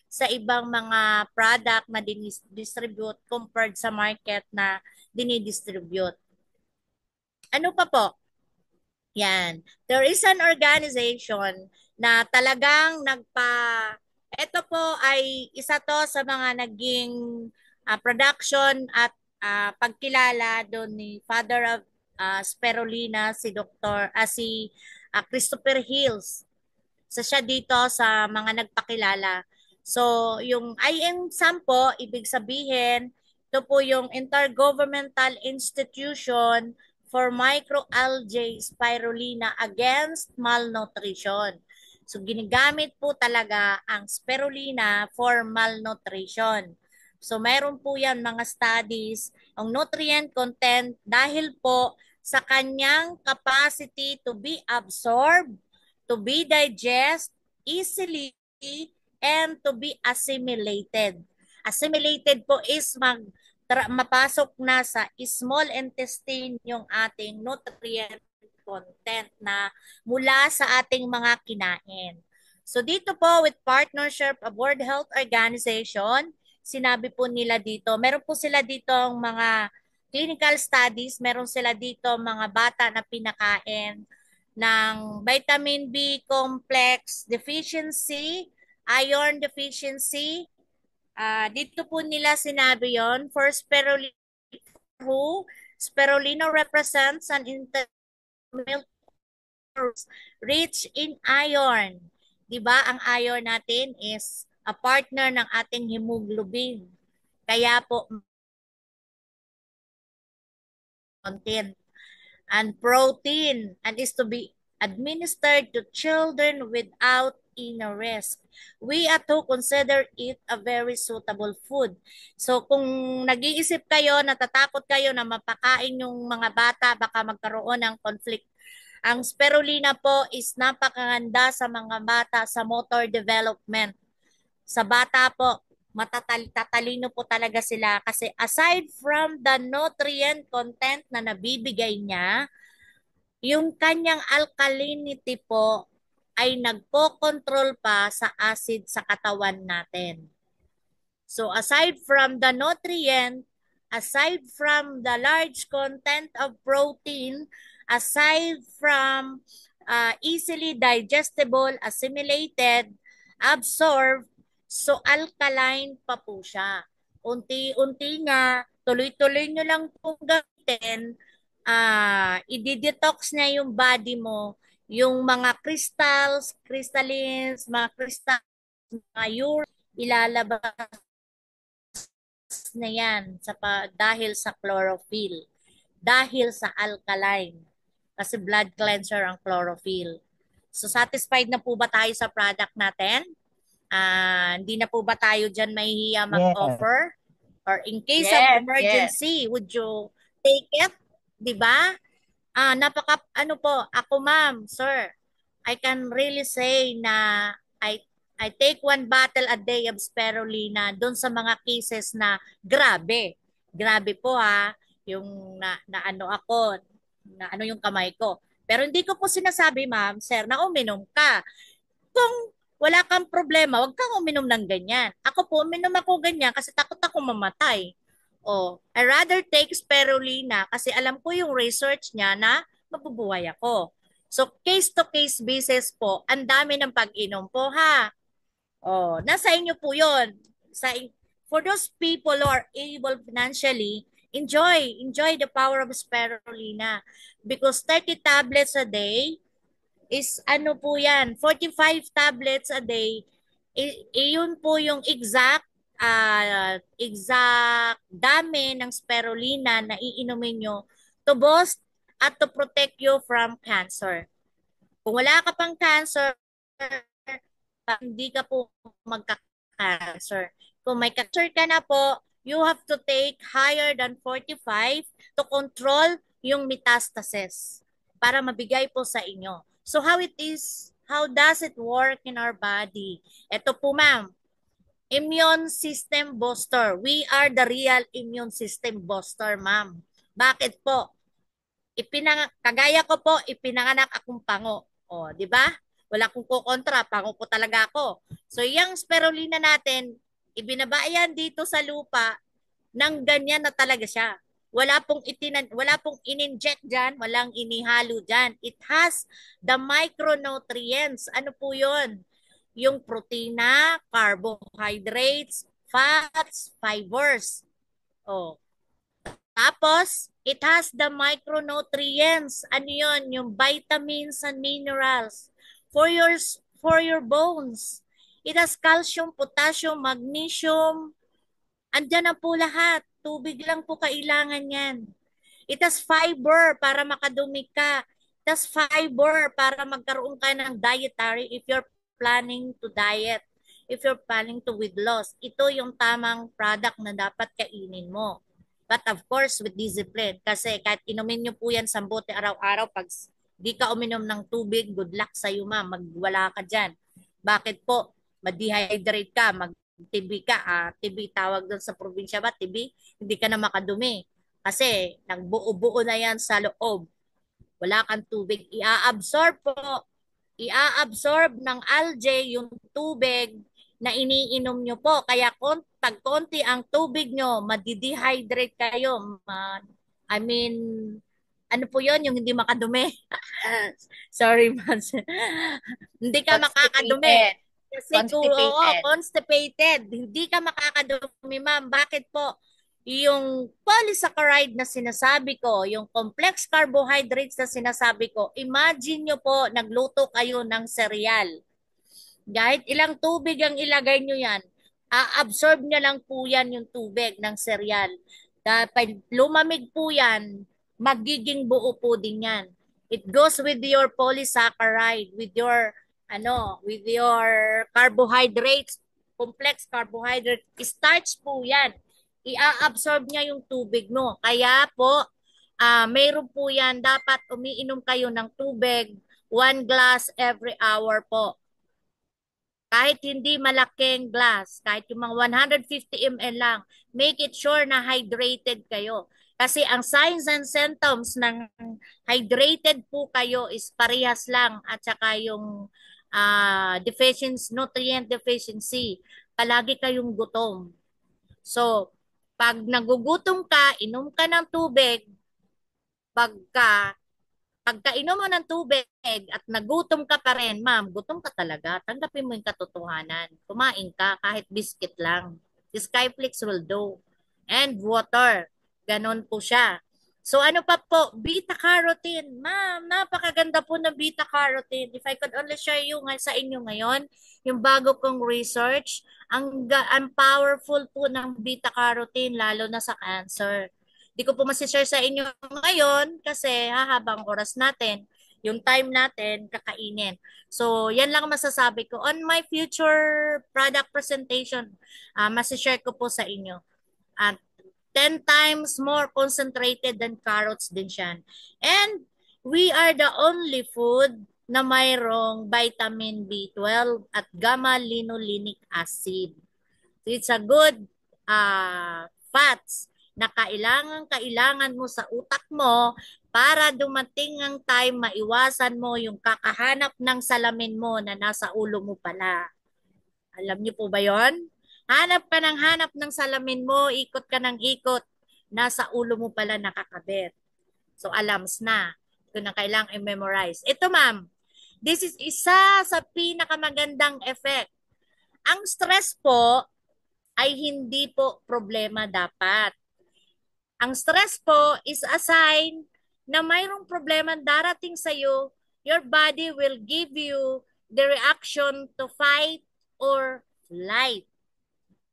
sa ibang mga product na dinidistribute compared sa market na dinidistribute. Ano pa po? Yan. There is an organization na talagang ito po ay isa to sa mga naging production at pagkilala doon ni Father of Spirulina, si Christopher Hills. So siya dito sa mga nagpakilala. So yung IMSAM po, ibig sabihin, ito po yung Intergovernmental Institution for Microalgae Spirulina Against Malnutrition. So ginagamit po talaga ang spirulina for malnutrition. So mayroon po yan mga studies, ang nutrient content dahil po sa kanyang capacity to be absorbed, to be digest easily and to be assimilated. Assimilated po is mapasok na sa small intestine yung ating nutrient content na mula sa ating mga kinain. So dito po with partnership of World Health Organization, sinabi po nila dito, meron po sila dito ang mga clinical studies, meron sila dito mga bata na pinakain ng vitamin B complex deficiency, iron deficiency. Dito po nila sinabi yon for spirulina, who spirulina represents an milk rich in iron. 'Di ba? Ang iron natin is a partner ng ating hemoglobin. Kaya po content and protein and is to be administered to children without inner risk. We at to consider it a very suitable food. So kung nag-iisip kayo, natatakot kayo na mapakain yung mga bata, baka magkaroon ng conflict. Ang spirulina po is napakaganda sa mga bata sa motor development. Sa bata po, tatalino po talaga sila kasi aside from the nutrient content na nabibigay niya, yung kanyang alkalinity po ay nagpo-control pa sa acid sa katawan natin. So aside from the nutrient, aside from the large content of protein, aside from easily digestible, assimilated, absorbed, so alkaline pa po siya. Unti-unti nga, tuloy-tuloy nyo lang pong gamitin, i-detox niya yung body mo, yung mga crystals, crystallines, mga crystals, mga urine, ilalabas na yan dahil sa chlorophyll, dahil sa alkaline. Kasi blood cleanser ang chlorophyll. So satisfied na po ba tayo sa product natin? Hindi na po ba tayo dyan mahihiya mag-offer? Or in case of emergency, would you take it? Diba? Ano po, ako ma'am, sir, I can really say na I take 1 bottle a day of spirulina doon sa mga cases na grabe. Grabe po yung na ano ako, na ano yung kamay ko. Pero hindi ko po sinasabi, ma'am, sir, na uminom ka. Kung wala kang problema, huwag kang uminom ng ganyan. Ako po, uminom ako ganyan kasi takot ako mamatay. I rather take spirulina kasi alam ko yung research niya na mabubuhay ako. So, case-to-case basis po, ang dami ng pag-inom po ha. Nasa inyo po yun. For those people who are able financially, enjoy the power of spirulina because 30 tablets a day is ano po yan, 45 tablets a day, yun po yung exact dami ng spirulina na iinumin nyo to boost at to protect you from cancer. Kung wala ka pang cancer, hindi ka po magka-cancer. Kung may cancer ka na po, you have to take higher than 45 to control yung metastasis para mabigay po sa inyo. So how does it work in our body? Ito po ma'am, immune system booster. We are the real immune system booster ma'am. Bakit po? Kagaya ko po, ipinanganak akong pango. Di ba? Wala akong kukontra, pango po talaga ako. So yung spirulina natin, ibinabayan dito sa lupa, nang ganyan na talaga siya. Wala pong in-inject dyan, walang inihalo dyan. It has the micronutrients. Ano po yun? Yung protina, carbohydrates, fats, fibers. Tapos, it has the micronutrients. Ano yun? Yung vitamins and minerals for your bones. It has calcium, potassium, magnesium. Andyan na po lahat. Tubig lang po kailangan yan. It has fiber para makadumi ka. It has fiber para magkaroon ka ng dietary if you're planning to diet. If you're planning to weight loss. Ito yung tamang product na dapat kainin mo. But of course, with discipline. Kasi kahit inumin nyo po yan sa bote araw-araw, pag di ka uminom ng tubig, good luck sa'yo ma'am. Magwala ka dyan. Bakit po? ma-dehydrate ka, mag-TB ka, TB tawag doon sa probinsya ba, TB, hindi ka na makadumi. Kasi nagbuo-buo na yan sa loob. Wala kang tubig. I-absorb ng algae yung tubig na iniinom nyo po. Kaya pag konti ang tubig nyo, madidehydrate kayo. I mean, ano po yon yung hindi makadumi? Sorry, Mans. Hindi ka makakadumi. Constipated. Kasi oo, Constipated. constipated. Hindi ka makakadumi, ma'am. Bakit po? Yung polysaccharide na sinasabi ko, yung complex carbohydrates na sinasabi ko, imagine nyo po, nagluto kayo ng cereal. Kahit ilang tubig ang ilagay nyo yan, a-absorb niya lang po yan yung tubig ng cereal. Kapag lumamig po yan, magiging buo po din yan. It goes with your polysaccharide, with your carbohydrates, complex carbohydrate. Starch po yan. I-absorb niya yung tubig mo. Kaya po, mayroon po yan, dapat umiinom kayo ng tubig, 1 glass every hour po. Kahit hindi malaking glass, kahit yung mga 150 ml lang, make it sure na hydrated kayo. Kasi ang signs and symptoms ng hydrated po kayo is parehas lang at saka yung nutrient deficiency. Palagi kayong gutom. So, pag nagugutom ka, inom ka ng tubig, pagka pagkainom mo ng tubig at nagutom ka pa rin, ma'am, gutom ka talaga. Tanggapin mo yung katotohanan. Kumain ka kahit biscuit lang. Skyflix will do. And water. Ganon po siya. So ano pa po? Beta-carotene. Ma'am, napakaganda po ng beta-carotene. If I could only share sa inyo ngayon, yung bago kong research, ang powerful po ng beta-carotene lalo na sa cancer. Di ko po masishare sa inyo ngayon kasi hahabang oras natin, yung time natin, kakainin. So, yan lang masasabi ko. On my future product presentation, masishare ko po sa inyo. At 10 times more concentrated than carrots din siya. And we are the only food na mayroong vitamin B12 at gamma-linolenic acid. So, it's a good fats na kailangan mo sa utak mo para dumating ang time maiwasan mo yung kakahanap ng salamin mo na nasa ulo mo pala. Alam niyo po ba yon? Hanap ng salamin mo, ikot ka ng ikot, nasa ulo mo pala nakakabit. So alams na. Ito na kailangang i-memorize. Ito ma'am, this is isa sa pinakamagandang effect. Ang stress po ay hindi po problema dapat. Ang stress po is a sign na mayroong problema darating sa iyo. Your body will give you the reaction to fight or flight.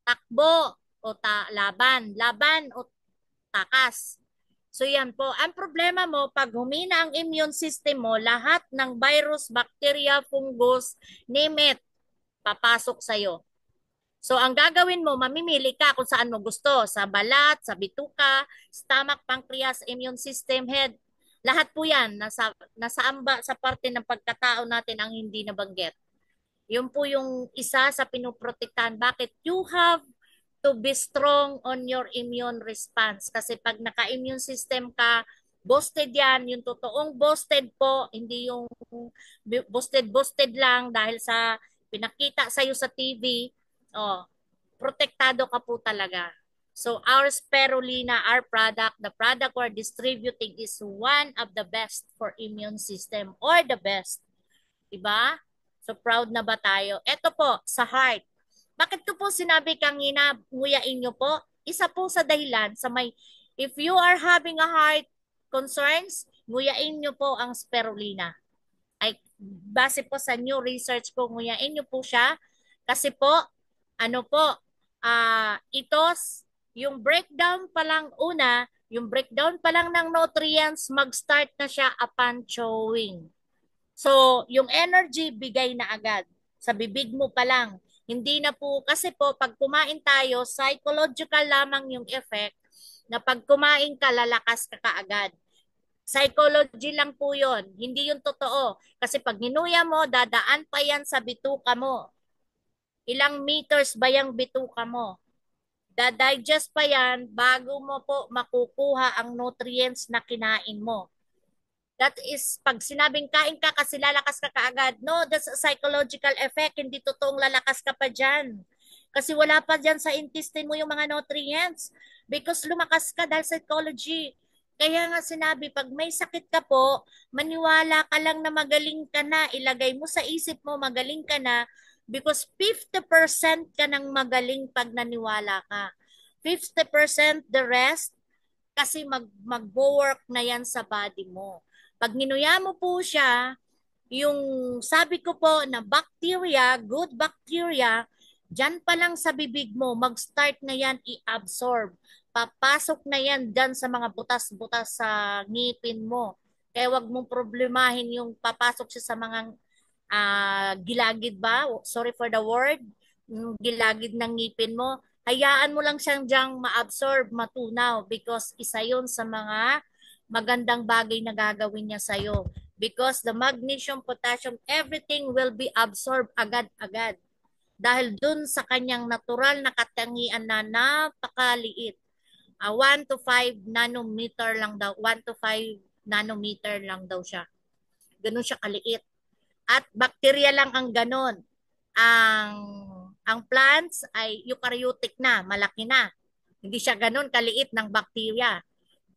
Takbo o laban o takas. So yan po, ang problema mo, pag humina ang immune system mo, lahat ng virus, bacteria, fungus, name it, papasok sa'yo. So, ang gagawin mo, mamimili ka kung saan mo gusto. Sa balat, sa bituka, stomach, pancreas, immune system, head. Lahat po yan, sa parte ng pagkatao natin ang hindi nabanggit. Yun po yung isa sa pinuprotektahan. Bakit? You have to be strong on your immune response. Kasi pag naka-immune system ka, boosted yan. Yung totoong boosted po, hindi yung boosted lang dahil sa pinakita sa'yo sa TV. Oh, protektado ka po talaga. So our spirulina, our product, the product we're distributing is one of the best for immune system or the best. Diba? So proud na ba tayo? Ito po, sa heart. Bakit ko po sinabi kanina, nguyain nyo po? Isa po sa dahilan if you are having a heart concerns, nguyain nyo po ang spirulina. Ay, base po sa new research ko, nguyain nyo po siya. Kasi po, ito, yung breakdown pa lang yung breakdown pa lang ng nutrients, mag-start na siya upon chewing. So, yung energy, bigay na agad. Sa bibig mo pa lang. Hindi na po, kasi po, pag kumain tayo, psychological lamang yung effect na pag kumain ka, lalakas ka kaagad. Psychology lang po yon, hindi yung totoo. Kasi pag hinuya mo, dadaan pa yan sa bituka mo. Ilang meters ba yung bituka mo? Da-digest pa yan bago mo po makukuha ang nutrients na kinain mo. That is, pag sinabing kain ka kasi lalakas ka kaagad, no, that's a psychological effect. Hindi totoong lalakas ka pa dyan. Kasi wala pa dyan sa intestine mo yung mga nutrients. Because lumakas ka dahil psychology. Kaya nga sinabi, pag may sakit ka po, maniwala ka lang na magaling ka na. Ilagay mo sa isip mo, magaling ka na. Because 50% ka nang magaling pag naniwala ka. 50% the rest, kasi mag-work na yan sa body mo. Pag ninuya mo po siya, yung sabi ko po na bacteria, good bacteria, dyan pa lang sa bibig mo, mag-start na yan i-absorb. Papasok na yan dyan sa mga butas-butas sa ngipin mo. Kaya wag mong problemahin yung papasok siya sa mga gilagid ba? Sorry for the word. Yung gilagid ng ngipin mo. Hayaan mo lang siyang diyang ma-absorb, matunaw because isa yun sa mga magandang bagay na gagawin niya sa'yo. Because the magnesium, potassium, everything will be absorbed agad-agad. Dahil dun sa kanyang natural na katangian na napakaliit. 1 to 5 nanometer lang daw. 1 to 5 nanometer lang daw siya. Ganun siya kaliit. At bacteria lang ang ganon. Ang ang plants ay eukaryotic na, malaki na. Hindi siya ganon kaliit ng bacteria.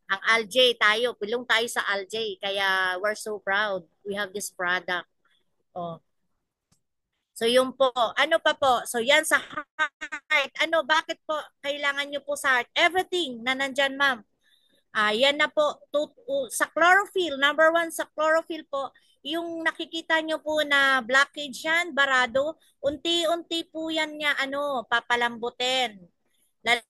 Ang algae tayo, pilong tayo sa algae. Kaya we're so proud. We have this product. Oh. So yun po. Ano pa po? So yan sa heart. Ano, bakit po kailangan nyo po sa heart? Everything na nandyan, ma'am. Yan na po. Sa chlorophyll, number one sa chlorophyll po, yung nakikita nyo po na blockage yan, barado, unti-unti po yan niya, papalambutin. Lalo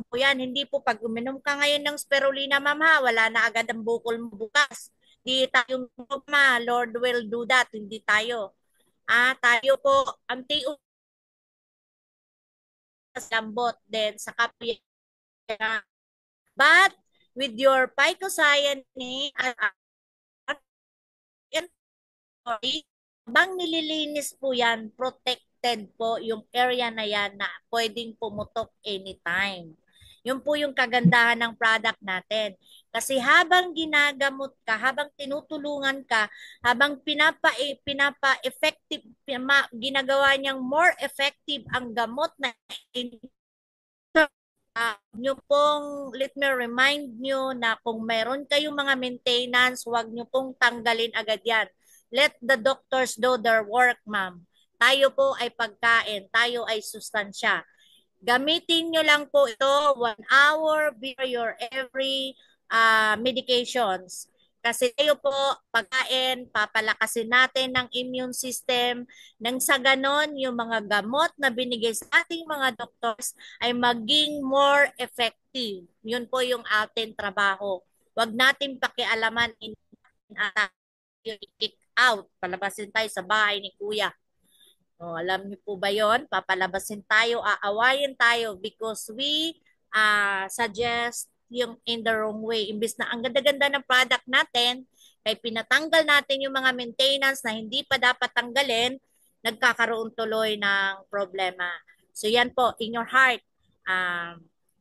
po yan, hindi po pag uminom ka ngayon ng spirulina, ma'am ha, wala na agad ang bukol mo bukas. Di tayo, ma, Lord will do that, hindi tayo. Tayo po, unti-unti lambot din sa kapya. But, with your phycocyanine, habang nililinis po yan, protected po yung area na yan na pwedeng pumutok anytime. Yun po yung kagandahan ng product natin. Kasi habang ginagamot ka, habang tinutulungan ka, habang pinapa-effective, ginagawa niyang more effective ang gamot na nyo pong, let me remind nyo na kung meron kayong mga maintenance, huwag nyo pong tanggalin agad yan. Let the doctors do their work, ma'am. Tayo po ay pagkain, tayo ay sustansya. Gamitin nyo lang po ito 1 hour before your every medications. Kasi tayo po, pagkain, papalakasin natin ng immune system. Nang sa ganon, yung mga gamot na binigay sa ating mga doctors ay maging more effective. Yun po yung ating trabaho. Huwag natin pakialaman in kick out. Palabasin tayo sa bahay ni kuya. Alam niyo po ba yon? Papalabasin tayo, aawayin tayo because we suggest yung in the wrong way. Imbis na ang ganda-ganda ng product natin, kay pinatanggal natin yung mga maintenance na hindi pa dapat tanggalin, nagkakaroon tuloy ng problema. So yan po, in your heart.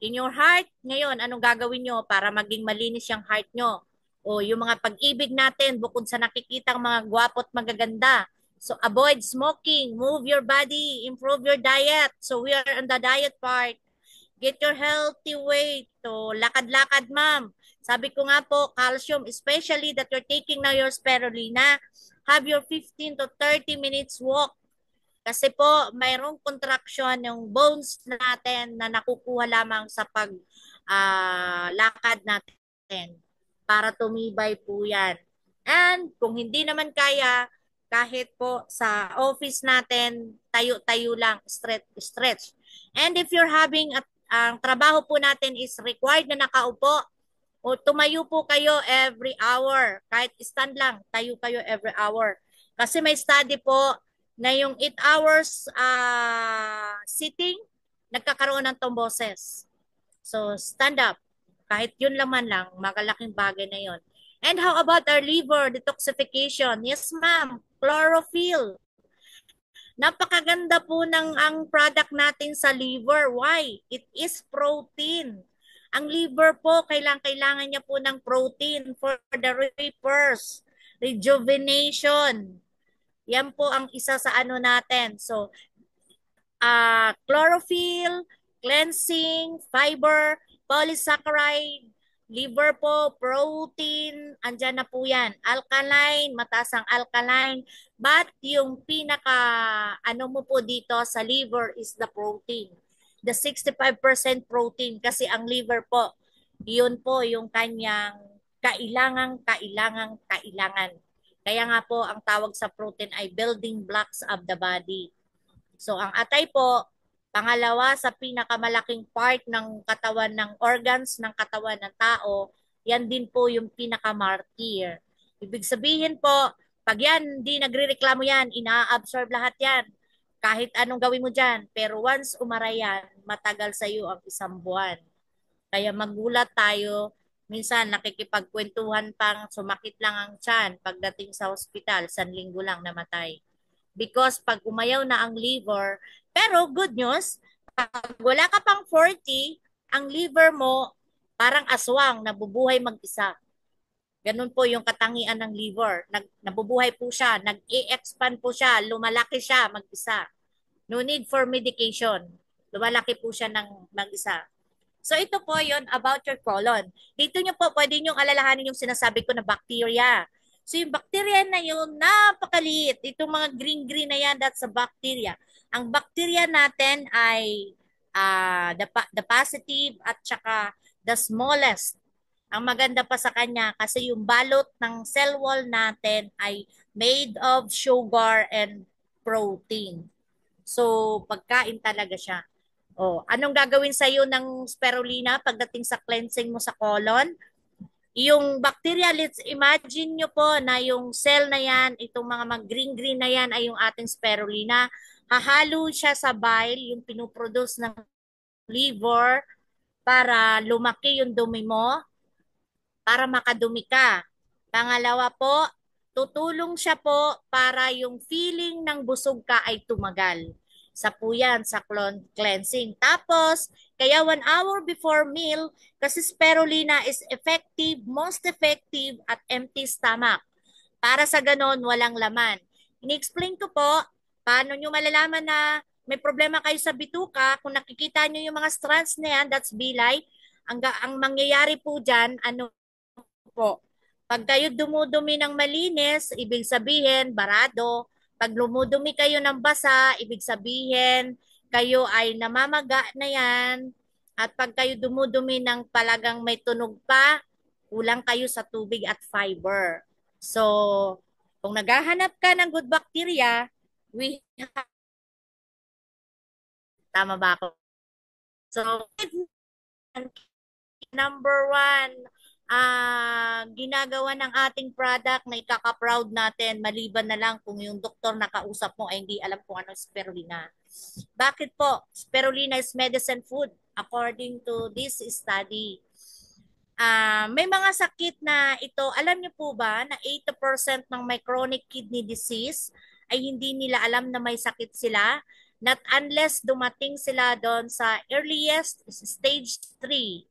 In your heart, ngayon, anong gagawin nyo para maging malinis yung heart nyo? O yung mga pag-ibig natin, bukod sa nakikitang mga gwapo at magaganda, so avoid smoking, move your body, improve your diet. So we are on the diet part. Get your healthy weight. So lakad-lakad, ma'am. Sabi ko nga po, calcium, especially that you're taking now your spirulina, have your 15 to 30 minutes walk. Kasi po, mayroong contraction yung bones natin na nakukuha lamang sa lakad natin para tumibay po yan. And kung hindi naman kaya, kahit po sa office natin, tayo-tayo lang, stretch. And if you're having ang trabaho po natin is required na nakaupo, o tumayo po kayo every hour. Kahit stand lang, tayo kayo every hour. Kasi may study po na yung 8 hours sitting, nagkakaroon ng thrombosis. So, stand up. Kahit yun laman lang, magalaking bagay na yun. And how about our liver detoxification? Yes, ma'am. Chlorophyll. Napakaganda po ng ang product natin sa liver. Why? It is protein. Ang liver po, kailangan niya po ng protein for the repairs, rejuvenation. Yan po ang isa sa ano natin. So, chlorophyll, cleansing, fiber, polysaccharide, liver po, protein, andyan na po yan. Alkaline, mataas ang alkaline. But yung pinaka, ano mo po dito sa liver is the protein. The 65% protein kasi ang liver po, yun po yung kanyang kailangan. Kaya nga po ang tawag sa protein ay building blocks of the body. So ang atay po, pangalawa sa pinakamalaking part ng katawan ng organs ng katawan ng tao, yan din po yung pinakamartir. Ibig sabihin po, pag yan, hindi nagrereklamo yan, ina-absorb lahat yan. Kahit anong gawin mo dyan. Pero once umaray yan, matagal sa iyo ang isang buwan. Kaya magulat tayo, minsan nakikipagkwentuhan pang sumakit lang ang tiyan pagdating sa ospital, 1 linggo lang namatay. Because pag umayaw na ang liver, pero good news, pag wala ka pang 40, ang liver mo parang aswang, nabubuhay mag-isa. Ganun po yung katangian ng liver. Nabubuhay po siya, nag-i-expand po siya, lumalaki siya mag-isa. No need for medication. Lumalaki po siya ng mag-isa. So ito po yon about your colon. Dito nyo po pwede nyo alalahanin yung sinasabi ko na bacteria. So yung bacteria na yun, napakaliit. Itong mga green-green na yan, that's a bacteria. Ang bacteria natin ay the positive at saka the smallest. Ang maganda pa sa kanya kasi yung balot ng cell wall natin ay made of sugar and protein. So pagkain talaga siya. Oh, anong gagawin sa iyo ng spirulina pagdating sa cleansing mo sa colon? Yung bacteria, let's imagine nyo po na yung cell na yan, itong mga mag-green-green na yan ay yung ating spirulina. Hahalo siya sa bile, yung pinuproduce ng liver para lumaki yung dumi mo, para makadumi ka. Pangalawa po, tutulong siya po para yung feeling ng busog ka ay tumagal. Sa po yan, sa cleansing. Tapos, kaya 1 hour before meal, kasi spirulina is effective, most effective at empty stomach. Para sa ganon, walang laman. Ini-explain ko po, paano nyo malalaman na may problema kayo sa bituka. Kung nakikita nyo yung mga strands na yan, that's bilay. Ang mangyayari po dyan, ano po, pag kayo dumudumi ng malinis, ibig sabihin, barado. Pag lumudumi kayo ng basa, ibig sabihin, kayo ay namamaga na yan. At pag kayo dumudumi ng palagang may tunog pa, kulang kayo sa tubig at fiber. So, kung naghahanap ka ng good bacteria, we have, tama ba ako? So, number one, ginagawa ng ating product na ikaka-proud natin maliban na lang kung yung doktor na kausap mo ay hindi alam kung ano spirulina. Bakit po? Spirulina is medicine food according to this study. May mga sakit na ito, alam niyo po ba na 80% ng may chronic kidney disease ay hindi nila alam na may sakit sila? Not unless dumating sila doon sa earliest stage 3.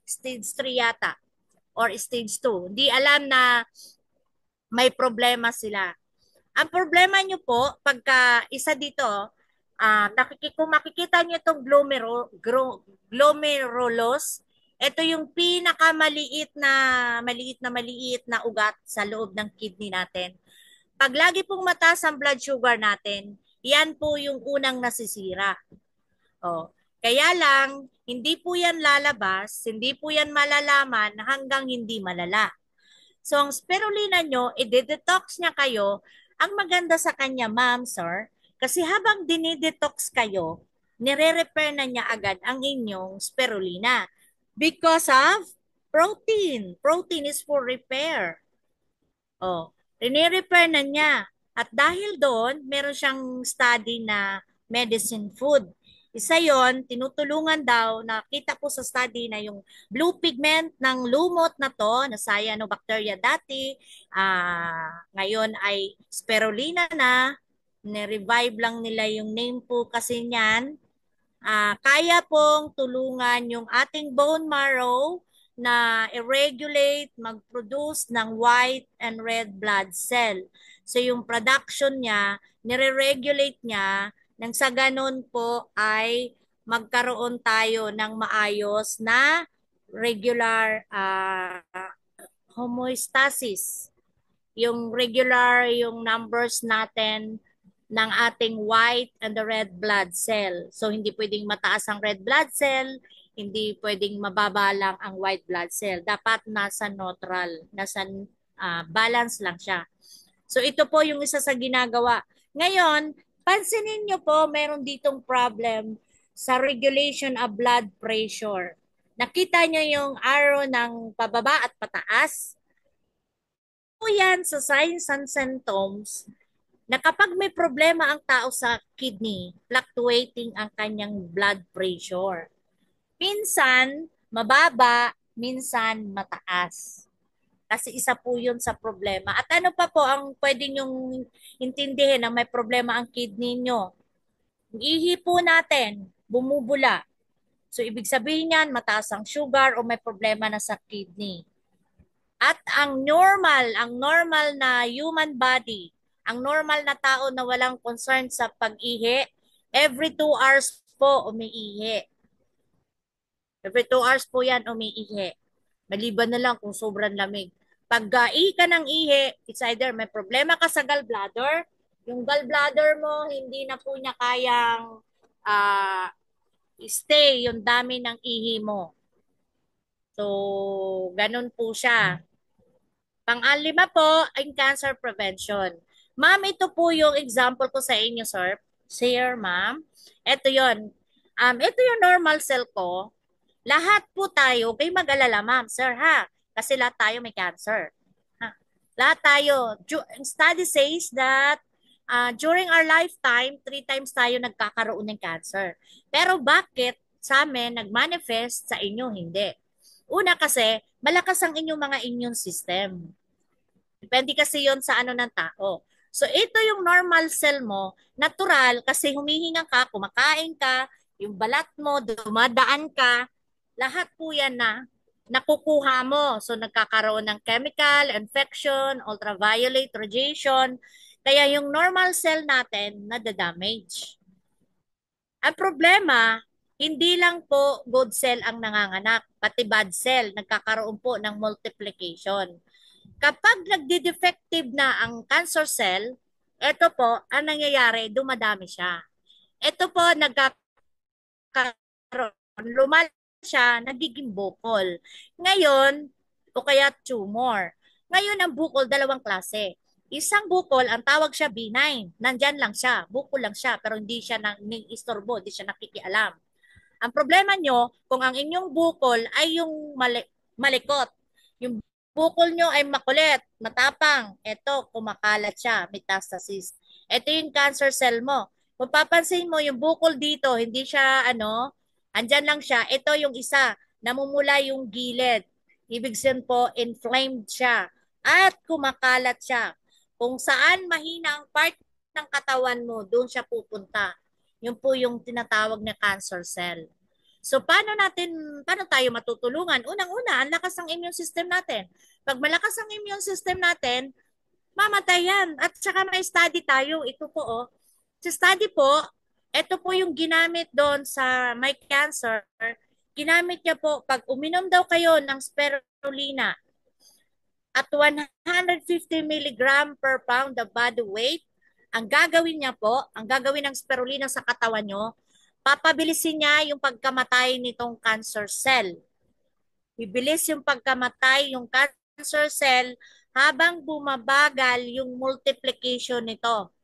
Stage 3 yata or stage 2. Hindi alam na may problema sila. Ang problema nyo po, pagka isa dito, kung makikita nyo itong glomerulus, ito yung maliit na ugat sa loob ng kidney natin. Pag lagi pong mataas ang blood sugar natin, yan po yung unang nasisira. Oh. Kaya lang, hindi po yan lalabas, hindi po yan malalaman hanggang hindi malala. So, ang spirulina nyo, i-detox niya kayo. Ang maganda sa kanya, ma'am, sir, kasi habang dinidetox kayo, nire-repair na niya agad ang inyong spirulina. Because of protein. Protein is for repair. Oh, rini-repair na niya. At dahil doon, meron siyang study na medicine food. Isa yon, tinutulungan daw, nakita po sa study na yung blue pigment ng lumot na to, na cyanobacteria dati, ngayon ay spirulina na, Ni-revive lang nila yung name po kasi niyan. Kaya pong tulungan yung ating bone marrow na i-regulate, mag-produce ng white and red blood cell. So yung production niya, nire-regulate niya nang sa ganun po ay magkaroon tayo ng maayos na regular homeostasis. Yung regular, yung numbers natin ng ating white and the red blood cell. So, hindi pwedeng mataas ang red blood cell, hindi pwedeng mababa lang ang white blood cell. Dapat nasa neutral, nasa balance lang siya. So, ito po yung isa sa ginagawa. Ngayon, pansinin nyo po, meron ditong problem sa regulation of blood pressure. Nakita nyo yung arrow ng pababa at pataas? Po yan sa signs and symptoms na kapag may problema ang tao sa kidney, fluctuating ang kanyang blood pressure. Minsan, mababa, minsan mataas. Kasi isa po yun sa problema. At ano pa po ang pwede nyong intindihin na may problema ang kidney nyo? Yung ihi po natin, bumubula. So, ibig sabihin yan, mataas ang sugar o may problema na sa kidney. At ang normal na human body, ang normal na tao na walang concern sa pag-ihi, every 2 hours po umiihi. Every 2 hours po yan umiihi. Maliban na lang kung sobrang lamig. Pag ihi ka ng ihi, it's either may problema ka sa gallbladder, yung gallbladder mo hindi na po niya kayang uh, stay yung dami ng ihi mo. So, ganun po siya. Pang-alima po ay cancer prevention. Ma'am, ito po yung example ko sa inyo, sir. Sir, ma'am. Ito yon. Ito yung normal cell ko. Lahat po tayo, kayo mag-alala, ma'am, sir, ha? Kasi lahat tayo may cancer. Ha? Lahat tayo. Study says that during our lifetime, 3 times tayo nagkakaroon ng cancer. Pero bakit sa amin nag-manifest, sa inyo hindi? Una kasi, malakas ang inyong mga immune system. Depende kasi yon sa ano ng tao. So ito yung normal cell mo, natural kasi humihinga ka, kumakain ka, yung balat mo, dumadaan ka, lahat po yan na nakukuha mo. So nagkakaroon ng chemical, infection, ultraviolet radiation, kaya yung normal cell natin nadadamage. Ang problema, hindi lang po good cell ang nanganganak, pati bad cell, nagkakaroon po ng multiplication. Kapag nagde-defective na ang cancer cell, ito po, ang nangyayari, dumadami siya. Ito po, lumalaki siya, nagiging bukol. Ngayon, o kaya tumor. Ngayon, ang bukol, dalawang klase. Isang bukol, ang tawag siya benign. Nandyan lang siya, bukol lang siya, pero hindi siya istorbo, hindi siya nakikialam. Ang problema nyo, kung ang inyong bukol ay yung malikot, yung bukol nyo ay makulit, matapang, eto, kumakalat siya, metastasis. Ito yung cancer cell mo. Kung papansin mo, yung bukol dito, hindi siya, andyan lang siya. Ito yung isa, namumula yung gilid. Ibig sabihin po, inflamed siya. At kumakalat siya. Kung saan mahina ang part ng katawan mo, doon siya pupunta. Yun po yung tinatawag na cancer cell. So paano tayo matutulungan? Unang-una, ang lakas ng immune system natin. Pag malakas ang immune system natin, mamatay yan. At saka may study tayo. Ito po, oh. Sa study po, ito po yung ginamit doon sa may cancer. Ginamit niya po, pag uminom daw kayo ng spirulina at 150 milligram per pound of body weight, ang gagawin niya po, ang gagawin ng spirulina sa katawan nyo, papabilisin niya yung pagkamatay nitong cancer cell. Bibilis yung pagkamatay yung cancer cell habang bumabagal yung multiplication nito.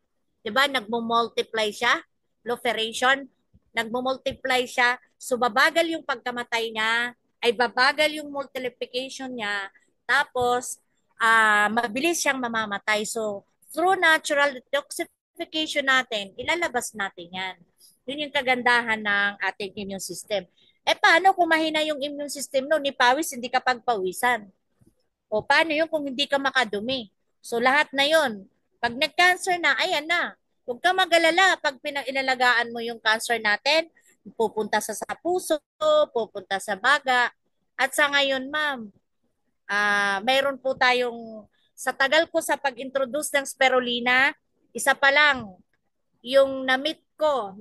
'Di ba? Nagmo-multiply siya, proliferation, nagmo-multiply siya, so babagal yung pagkamatay niya, ay babagal yung multiplication niya, tapos mabilis siyang mamamatay. So, through natural detoxification natin, ilalabas natin yan. Yun yung kagandahan ng ating immune system. Paano kung mahina yung immune system no? Ni pawis, hindi ka pagpawisan. O paano yun kung hindi ka makadumi? So lahat na yun. Pag nag-cancer na, ayan na. Huwag ka mag-alala pag inalagaan mo yung cancer natin, pupunta sa puso, pupunta sa baga. At sa ngayon, ma'am, mayroon po tayong, sa tagal ko sa pag-introduce ng spirulina, isa pa lang, yung na-meet ko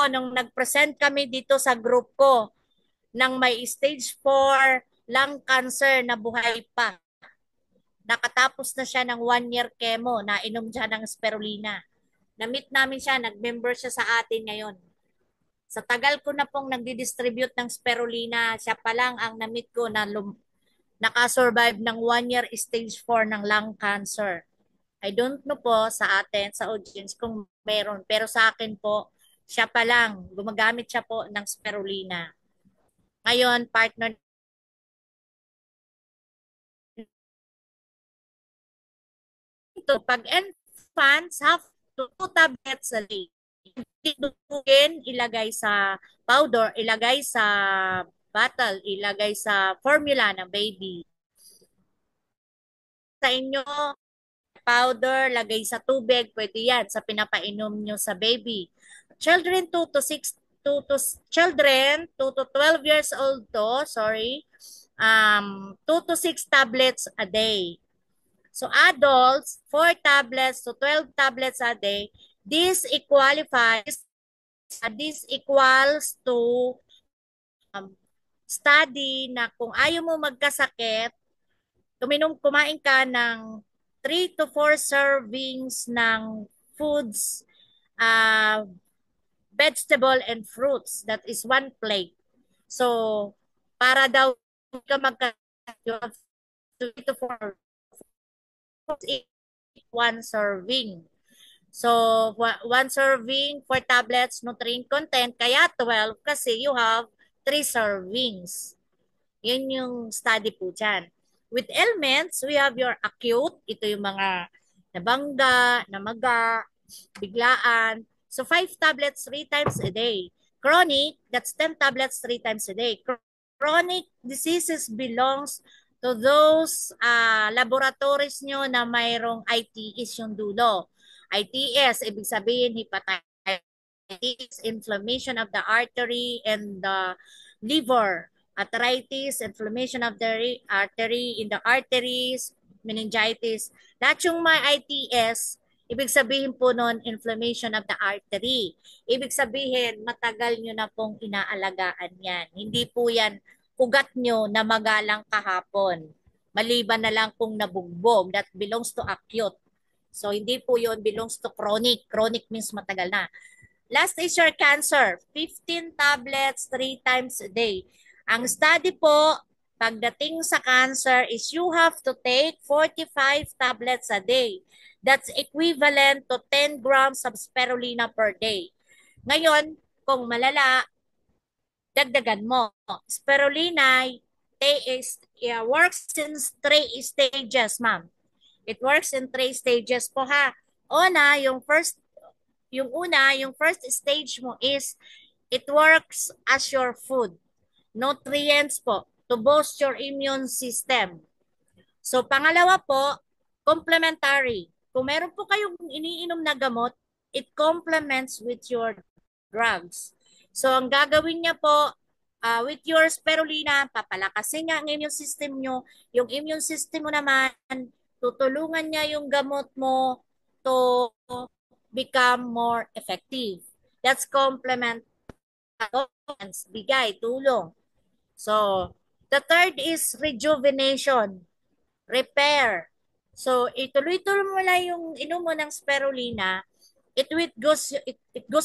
nung nag-present kami dito sa group ko ng may stage 4 lung cancer na buhay pa. Nakatapos na siya ng 1 year chemo na inom siya ng spirulina. Na-meet namin siya, nag-member siya sa atin ngayon. Sa tagal ko na pong nagdi-distribute ng spirulina, siya pa lang ang na-meet ko na nakasurvive ng 1 year stage 4 ng lung cancer. I don't know po sa atin, sa audience, kung meron. Pero sa akin po, siya pa lang, gumagamit siya po ng spirulina. Ngayon, partner ito, pag infants have 2 tablets a day. Dudugin, ilagay sa powder, ilagay sa bottle, ilagay sa formula ng baby. Sa inyo, powder, lagay sa tubig, pwede yan sa pinapainom nyo sa baby. Children 2 to 6 children 2 to 12 years old to, sorry, 2 to 6 tablets a day. So adults, 4 tablets to 12 tablets a day. This equals to study na kung ayaw mo magkasakit, kumain ka ng 3 to 4 servings ng foods, vegetable and fruits. That is 1 plate. So, para daw ka you have 3 to 4 foods, 1 serving. So, 1 serving, 4 tablets, nutrient content, kaya 12 kasi you have 3 servings. Yun yung study po dyan. With ailments, we have your acute. Ito yung mga nabangga, namaga, biglaan. So 5 tablets 3 times a day. Chronic, that's 10 tablets 3 times a day. Chronic diseases belongs to those laboratories nyo na mayroong ITS yung dulo. ITS, ibig sabihin hepatitis, inflammation of the artery and the liver, arthritis, inflammation of the artery in the arteries, meningitis. Lahat yung may ITS, ibig sabihin po nun, inflammation of the artery. Ibig sabihin, matagal nyo na pong inaalagaan yan. Hindi po yan ugat nyo na magalang kahapon. Maliban na lang kung nabugbog, that belongs to acute. So, hindi po yun belongs to chronic. Chronic means matagal na. Last is your cancer. 15 tablets 3 times a day. Ang study po, pagdating sa cancer is you have to take 45 tablets a day. That's equivalent to 10 grams of spirulina per day. Ngayon, kung malala, dagdagan mo. Spirulina works in 3 stages, ma'am. It works in 3 stages po ha. Yung first stage mo is it works as your food. Nutrients po to boost your immune system. So pangalawa po, complementary. Kung meron po kayong iniinom na gamot, it complements with your drugs. So ang gagawin niya po, with your spirulina, papalakasin niya ang immune system nyo. Yung immune system mo naman, tutulungan niya yung gamot mo to become more effective. That's complement, bigay, tulong. So, the third is rejuvenation, repair. So, ituloy-tuloy mo lang yung inom mo ng spirulina, it goes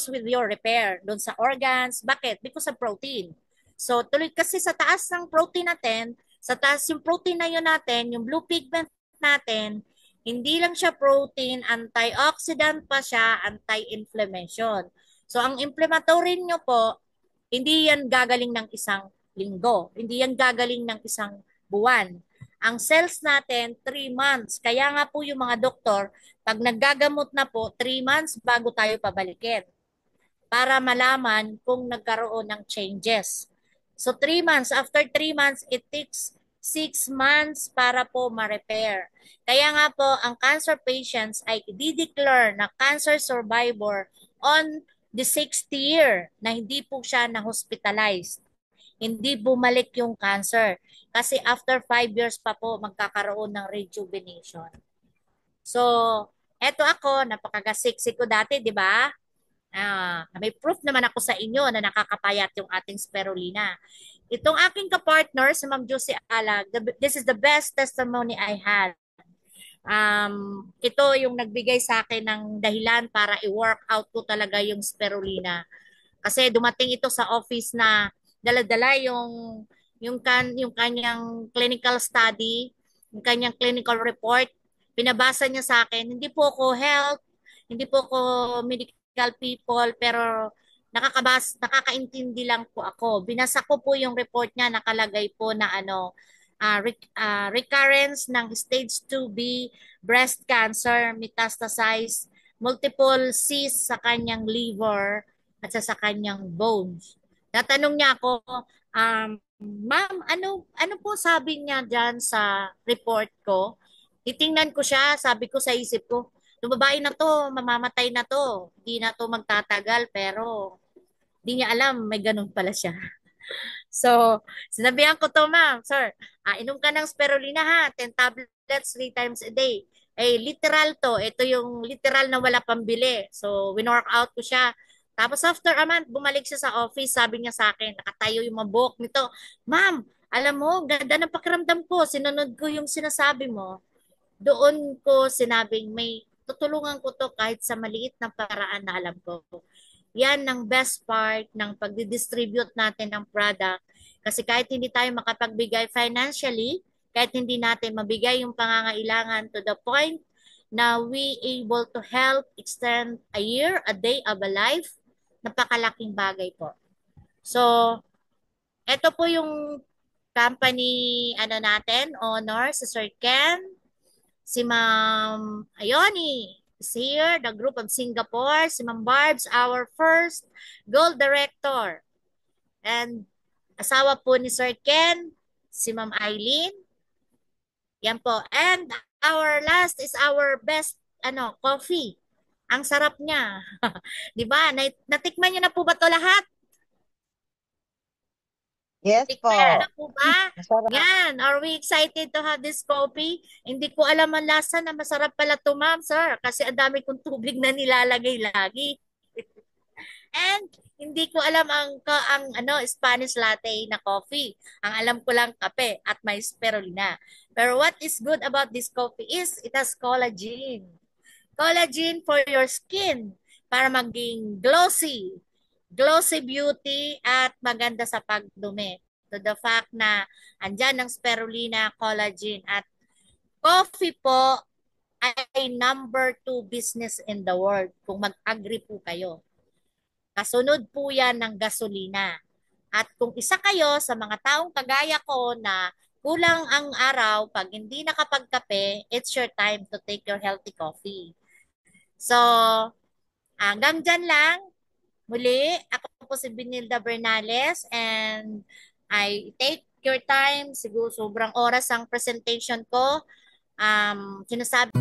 with your repair doon sa organs. Bakit? Because of protein. So, tuloy kasi sa taas ng protein natin, sa taas yung protein na yun natin, yung blue pigment natin, hindi lang siya protein, antioxidant pa siya, anti-inflammation. So, ang inflammatory nyo po, hindi yan gagaling ng isang linggo. Hindi yan gagaling ng isang buwan. Ang cells natin, 3 months. Kaya nga po yung mga doktor, pag naggagamot na po, 3 months bago tayo pabalikin para malaman kung nagkaroon ng changes. So 3 months, after 3 months, it takes 6 months para po ma-repair. Kaya nga po, ang cancer patients ay di-declare na cancer survivor on the 6th year na hindi po siya na-hospitalized. Hindi bumalik yung cancer. Kasi after 5 years pa po, magkakaroon ng rejuvenation. So, eto ako, napakagasiksik ko dati, di ba? May proof naman ako sa inyo na nakakapayat yung ating spirulina. Itong aking kapartner, si Ma'am Josie Alag, this is the best testimony I had. Ito yung nagbigay sa akin ng dahilan para i-work out ko talaga yung spirulina. Kasi dumating ito sa office na dala-dala yung kanyang clinical study, yung kanyang clinical report. Pinabasa niya sa akin. Hindi po ako health, hindi po ako medical people, pero nakakaintindi lang po ako. Binasa ko po yung report niya, nakalagay po na recurrence ng stage 2B breast cancer, metastasized, multiple cysts sa kanyang liver at sa kanyang bones. Natanong niya ako, ma'am, ano po sabi niya dyan sa report ko? Titingnan ko siya, sabi ko sa isip ko, yung babae na to, mamamatay na to. Hindi na to magtatagal, pero di niya alam, may ganun pala siya. So, sinabihan ko to, ma'am, sir, inom ka ng spirulina ha, 10 tablets 3 times a day. Eh, literal to. Ito yung literal na wala pambili. So, winork out ko siya. Tapos after a month, bumalik siya sa office. Sabi niya sa akin, nakatayo yung mabok nito. Ma'am, alam mo, ganda ng pakiramdam ko. Sinunod ko yung sinasabi mo. Doon ko sinabing may tutulungan ko to kahit sa maliit na paraan na alam ko. Yan ang best part ng pagdi-distribute natin ng product. Kasi kahit hindi tayo makapagbigay financially, kahit hindi natin mabigay yung pangangailangan to the point na we able to help extend a year, a day of a life, napakalaking bagay po. So, ito po yung company natin, owner, si Sir Ken, si Ma'am Ayoni is here, the group of Singapore, si Ma'am Barbs, our first gold director. And asawa po ni Sir Ken, si Ma'am Eileen. Yan po. And our last is our best coffee. Ang sarap niya. 'Di ba? Natikman niyo na po ba 'to lahat? Yes po. Tikman na po ba? Masarap. Yan. Are we excited to have this coffee? Hindi ko alam ang lasa na masarap pala to, ma'am, sir. Kasi ang dami kong tubig na nilalagay lagi. And hindi ko alam ang Spanish latte na coffee. Ang alam ko lang kape at may spirulina. Pero what is good about this coffee is it has collagen. Collagen for your skin para maging glossy. Glossy beauty at maganda sa pagdumi. To the fact na andyan ang spirulina, collagen at coffee po ay number 2 business in the world kung mag-agree po kayo. Kasunod po yan ng gasolina. At kung isa kayo sa mga taong kagaya ko na kulang ang araw, pag hindi nakapagkape, it's your time to take your healthy coffee. So, hanggang dyan lang. Muli, ako po si Benilda Bernales and I take your time. Siguro sobrang oras ang presentation ko. Sinasabi